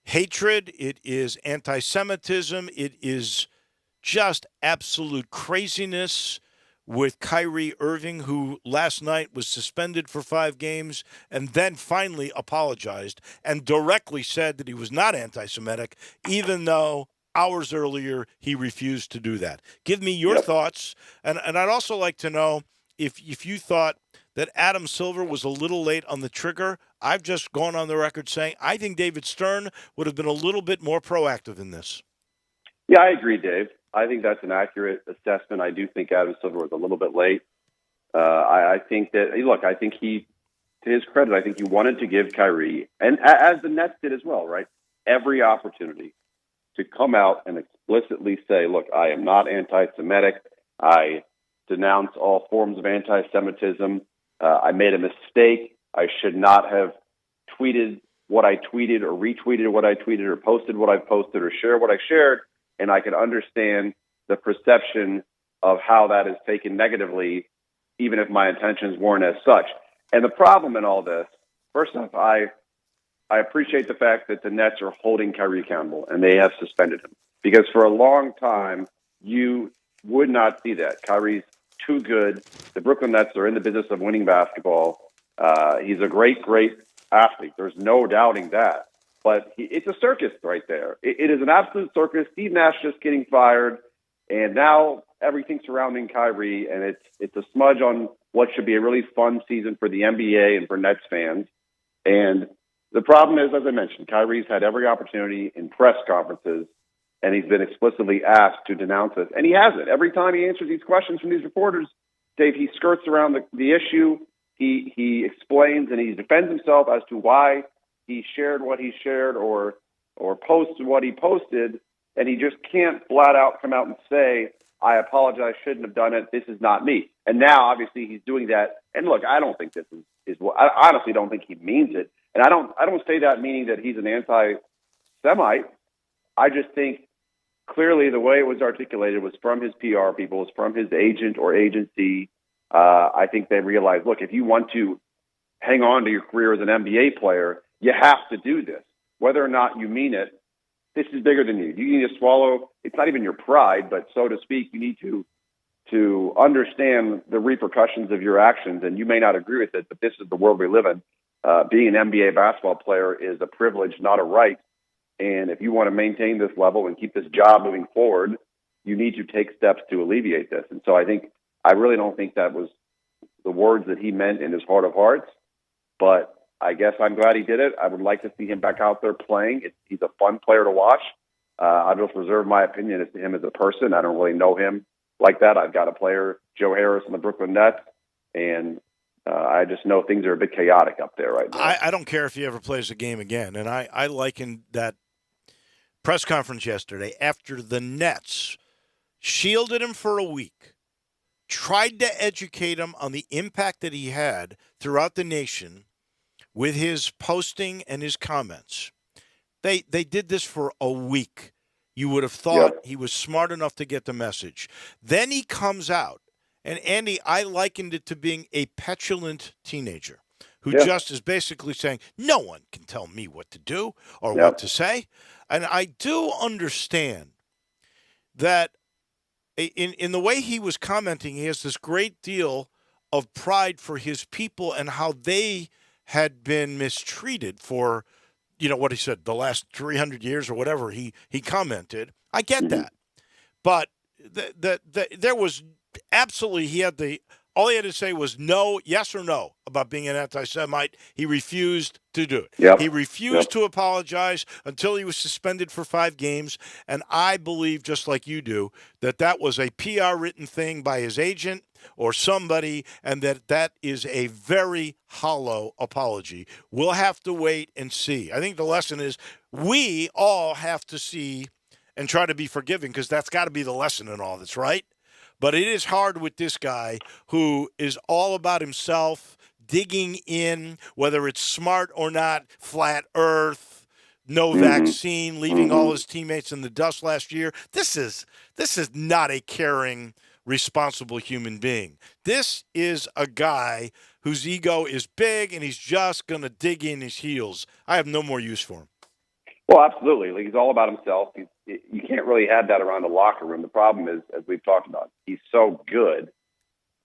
S2: hatred. It is anti-Semitism. It is just absolute craziness with Kyrie Irving, who last night was suspended for 5 games and then finally apologized and directly said that he was not anti-Semitic, even though hours earlier he refused to do that. Give me your thoughts. And I'd also like to know if you thought that Adam Silver was a little late on the trigger. I've just gone on the record saying I think David Stern would have been a little bit more proactive in this.
S14: Yeah, I agree, Dave. I think that's an accurate assessment. I do think Adam Silver was a little bit late. I think that, look, I think he, to his credit, I think he wanted to give Kyrie, and as the Nets did as well, right, every opportunity to come out and explicitly say, look, I am not anti-Semitic. I denounce all forms of anti-Semitism. I made a mistake. I should not have tweeted what I tweeted or retweeted what I tweeted or posted what I posted or shared what I shared. And I can understand the perception of how that is taken negatively, even if my intentions weren't as such. And the problem in all this, first off, I appreciate the fact that the Nets are holding Kyrie accountable and they have suspended him. Because for a long time, you would not see that. Kyrie's too good. The Brooklyn Nets are in the business of winning basketball. He's a great, great athlete. There's no doubting that. But it's a circus right there. It is an absolute circus. Steve Nash just getting fired, and now everything surrounding Kyrie, and it's a smudge on what should be a really fun season for the NBA and for Nets fans. And the problem is, as I mentioned, Kyrie's had every opportunity in press conferences, and he's been explicitly asked to denounce this, and he hasn't. Every time he answers these questions from these reporters, Dave, he skirts around the issue. He explains and he defends himself as to why he shared what he shared or posted what he posted, and he just can't flat out come out and say, I apologize, shouldn't have done it, this is not me. And now, obviously, he's doing that. And look, I don't think this is what, I honestly don't think he means it. And I don't say that meaning that he's an anti-Semite. I just think clearly the way it was articulated was from his PR people, was from his agent or agency. I think they realized, look, if you want to hang on to your career as an NBA player, you have to do this. Whether or not you mean it, this is bigger than you. You need to swallow, it's not even your pride, but so to speak, you need to understand the repercussions of your actions, and you may not agree with it, but this is the world we live in. being an NBA basketball player is a privilege, not a right. And if you want to maintain this level and keep this job moving forward, you need to take steps to alleviate this. And so I really don't think that was the words that he meant in his heart of hearts. But I guess I'm glad he did it. I would like to see him back out there playing. He's a fun player to watch. I just reserve my opinion as to him as a person. I don't really know him like that. I've got a player, Joe Harris, on the Brooklyn Nets, and I just know things are a bit chaotic up there right now.
S2: I don't care if he ever plays a game again. And I likened that press conference yesterday after the Nets shielded him for a week, tried to educate him on the impact that he had throughout the nation with his posting and his comments. They did this for a week. You would have thought he was smart enough to get the message. Then he comes out, and Andy, I likened it to being a petulant teenager who just is basically saying, no one can tell me what to do or what to say. And I do understand that in the way he was commenting, he has this great deal of pride for his people and how they had been mistreated for, what he said, the last 300 years or whatever he commented. I get that. But there was absolutely, all he had to say was no, yes or no about being an anti-Semite. He refused to do it. He refused to apologize until he was suspended for 5 games. And I believe, just like you do, that was a PR written thing by his agent or somebody, and that is a very hollow apology. We'll have to wait and see. I think the lesson is we all have to see and try to be forgiving, because that's got to be the lesson in all this, right? But it is hard with this guy who is all about himself, digging in, whether it's smart or not, flat earth, no vaccine, leaving all his teammates in the dust last year. This is not a caring, responsible human being. This is a guy whose ego is big, and he's just going to dig in his heels. I have no more use for him.
S14: Well, absolutely. Like, he's all about himself. You can't really have that around the locker room. The problem is, as we've talked about, he's so good.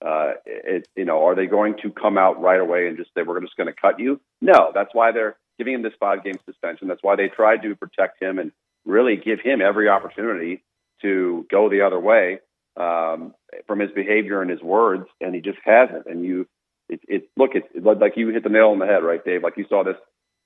S14: Are they going to come out right away and just say, we're just going to cut you? No, that's why they're giving him this 5-game suspension. That's why they tried to protect him and really give him every opportunity to go the other way from his behavior and his words, and he just hasn't. And it's like you hit the nail on the head, right, Dave? Like, you saw this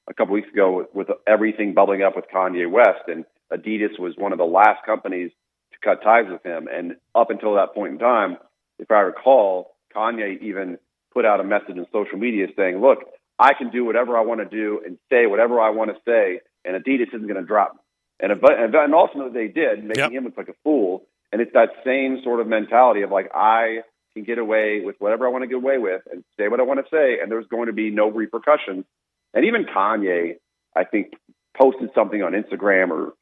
S14: a couple weeks ago with everything bubbling up with Kanye West, and Adidas was one of the last companies to cut ties with him. And up until that point in time, if I recall, Kanye even put out a message in social media saying, look, I can do whatever I want to do and say whatever I want to say, and Adidas isn't going to drop me. And ultimately they did, making him look like a fool. And it's that same sort of mentality of, like, I can get away with whatever I want to get away with and say what I want to say, and there's going to be no repercussions. And even Kanye, I think, posted something on Instagram or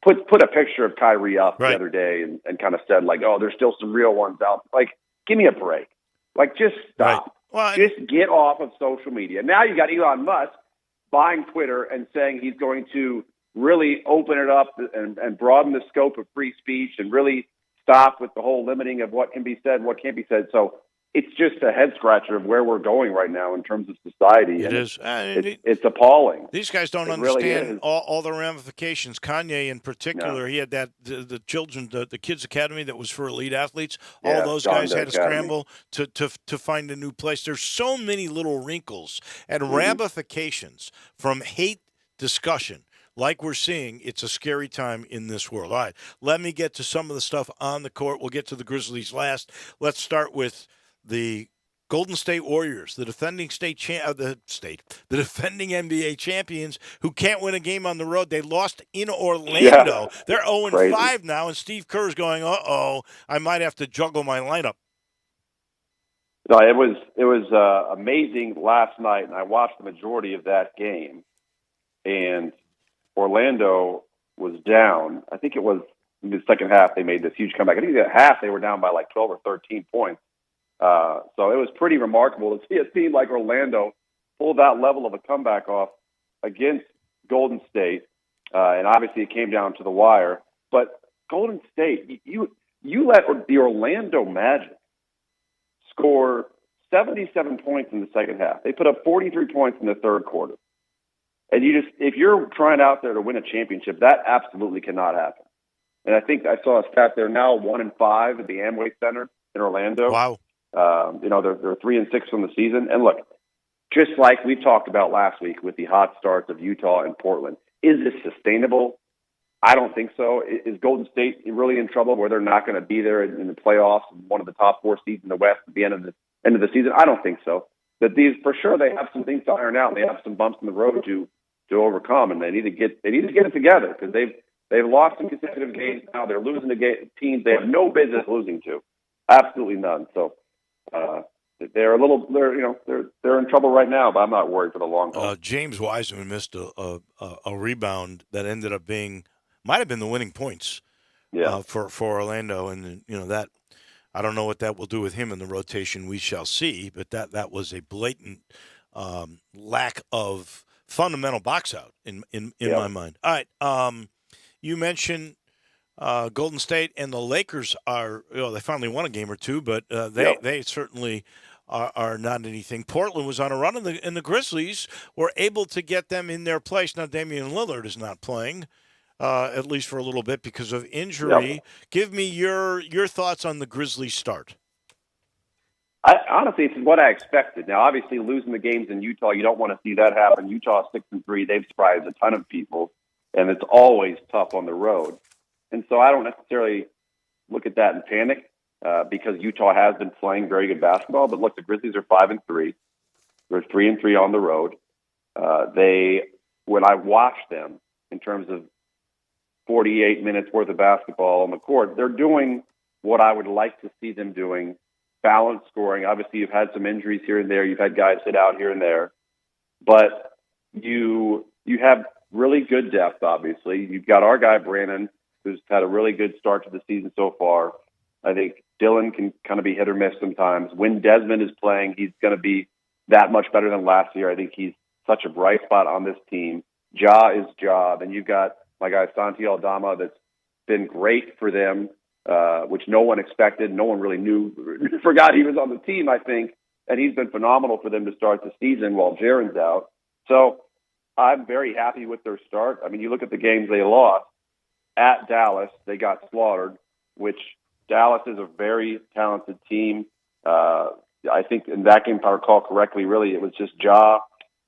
S14: put a picture of Kyrie up the other day and kind of said, like, oh, there's still some real ones out. Like, give me a break. Like, just stop.
S2: Well,
S14: just get off of social media. Now you got Elon Musk buying Twitter and saying he's going to really open it up and broaden the scope of free speech and really stop with the whole limiting of what can be said and what can't be said. So it's just a head scratcher of where we're going right now in terms of society.
S2: It is.
S14: It's appalling.
S2: These guys don't understand really all the ramifications. Kanye, in particular, he had that the Kids Academy that was for elite athletes. All those guys had to scramble to find a new place. There's so many little wrinkles and ramifications from hate discussion. Like we're seeing, it's a scary time in this world. All right, let me get to some of the stuff on the court. We'll get to the Grizzlies last. Let's start with the Golden State Warriors, the defending the defending NBA champions, who can't win a game on the road. They lost in Orlando. They're 0-5 now, and Steve Kerr's going, I might have to juggle my lineup.
S14: No, it was amazing last night, and I watched the majority of that game. And Orlando was down. I think it was in the second half they made this huge comeback. I think at half they were down by like 12 or 13 points. So it was pretty remarkable to see a team like Orlando pull that level of a comeback off against Golden State. And obviously it came down to the wire. But Golden State, you let the Orlando Magic score 77 points in the second half. They put up 43 points in the third quarter. And if you're trying out there to win a championship, that absolutely cannot happen. And I think I saw a stat there now, 1-5 at the Amway Center in Orlando.
S2: Wow.
S14: They're 3-6 from the season. And look, just like we talked about last week with the hot starts of Utah and Portland, is this sustainable? I don't think so. Is Golden State really in trouble where they're not going to be there in the playoffs, one of the top 4 seeds in the West at the end of the season? I don't think so. But these, for sure, they have some things to iron out. They have some bumps in the road to overcome, and they need to get it together because they've lost some consecutive games now. They're losing to teams they have no business losing to, absolutely none. So they're in trouble right now, but I'm not worried for the long haul.
S2: James Wiseman missed a rebound that ended up might have been the winning points for Orlando, and that I don't know what that will do with him in the rotation. We shall see, but that was a blatant lack of fundamental box out in my mind. All right, you mentioned Golden State and the Lakers they finally won a game or two, but they certainly are not anything. Portland was on a run, and the Grizzlies were able to get them in their place. Now Damian Lillard is not playing, at least for a little bit because of injury.
S14: Yep.
S2: Give me your thoughts on the Grizzlies start.
S14: Honestly, it's what I expected. Now, obviously, losing the games in Utah, you don't want to see that happen. Utah 6-3. They've surprised a ton of people, and it's always tough on the road. And so I don't necessarily look at that and panic because Utah has been playing very good basketball. But look, the Grizzlies are 5-3. They're 3-3 on the road. When I watch them in terms of 48 minutes worth of basketball on the court, they're doing what I would like to see them doing. Balanced scoring. Obviously, you've had some injuries here and there. You've had guys sit out here and there. But you have really good depth, obviously. You've got our guy, Brandon, who's had a really good start to the season so far. I think Dylan can kind of be hit or miss sometimes. When Desmond is playing, he's going to be that much better than last year. I think he's such a bright spot on this team. Ja is Ja. Then you've got my guy, Santi Aldama, that's been great for them. Which no one expected. No one really forgot he was on the team, I think. And he's been phenomenal for them to start the season while Jaren's out. So I'm very happy with their start. I mean, you look at the games they lost. At Dallas, they got slaughtered, which Dallas is a very talented team. I think in that game, if I recall correctly, really it was just Ja,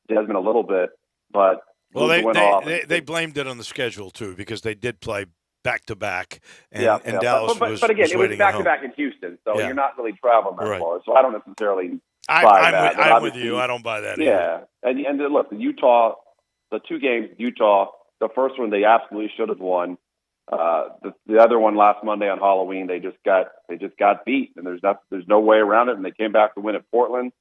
S14: Desmond a little bit. But
S2: they blamed it on the schedule, too, because they did play back-to-back, and Dallas was
S14: But again, it was back-to-back in Houston, so you're not really traveling that far. So I don't necessarily buy that.
S2: I'm with you. I don't buy that either.
S14: And look, the 2 games, Utah, the first one they absolutely should have won. The other one last Monday on Halloween, they just got beat, and there's no way around it, and they came back to win at Portland.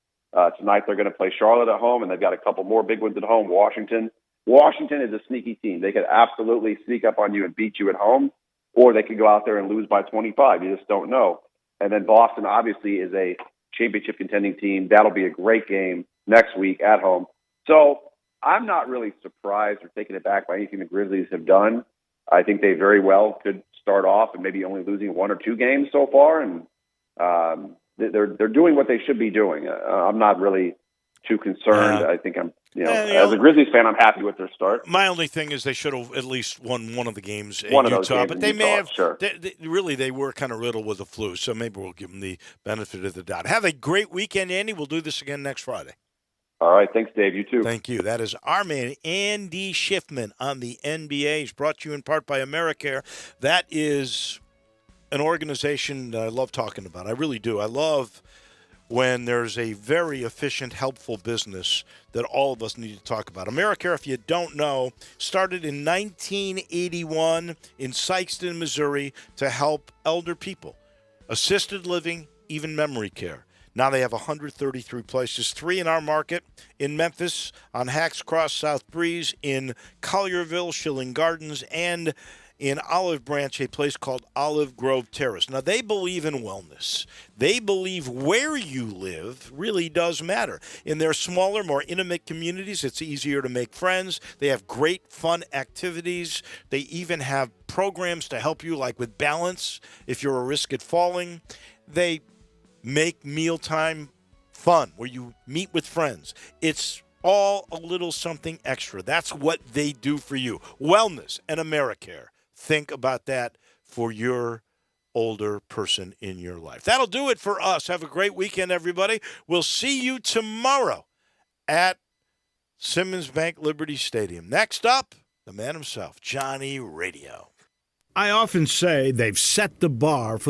S14: Tonight they're going to play Charlotte at home, and they've got a couple more big ones at home, Washington. Washington is a sneaky team. They could absolutely sneak up on you and beat you at home, or they could go out there and lose by 25. You just don't know. And then Boston obviously is a championship contending team. That'll be a great game next week at home. So I'm not really surprised or taken aback by anything the Grizzlies have done. I think they very well could start off and maybe only losing 1 or 2 games so far, and they're doing what they should be doing. I'm not really too concerned. I think as a Grizzlies fan, I'm happy with their start.
S2: My only thing is they should have at least won one of the games in
S14: Utah,
S2: but they may have. Sure. They were kind of riddled with the flu, so maybe we'll give them the benefit of the doubt. Have a great weekend, Andy. We'll do this again next Friday.
S14: All right. Thanks, Dave. You too.
S2: Thank you. That is our man, Andy Schiffman, on the NBA. He's brought to you in part by AmeriCare. That is an organization that I love talking about. I really do. I love when there's a very efficient, helpful business that all of us need to talk about. AmeriCare, if you don't know, started in 1981 in Sikeston, Missouri, to help elder people, assisted living, even memory care. Now they have 133 places, 3 in our market, in Memphis, on Hacks Cross, South Breeze, in Collierville, Schilling Gardens, and in Olive Branch, a place called Olive Grove Terrace. Now, they believe in wellness. They believe where you live really does matter. In their smaller, more intimate communities, it's easier to make friends. They have great, fun activities. They even have programs to help you, like with balance, if you're a risk at falling. They make mealtime fun, where you meet with friends. It's all a little something extra. That's what they do for you. Wellness and AmeriCare. Think about that for your older person in your life. That'll do it for us. Have a great weekend, everybody. We'll see you tomorrow at Simmons Bank Liberty Stadium. Next up, the man himself, Johnny Radio.
S15: I often say they've set the bar for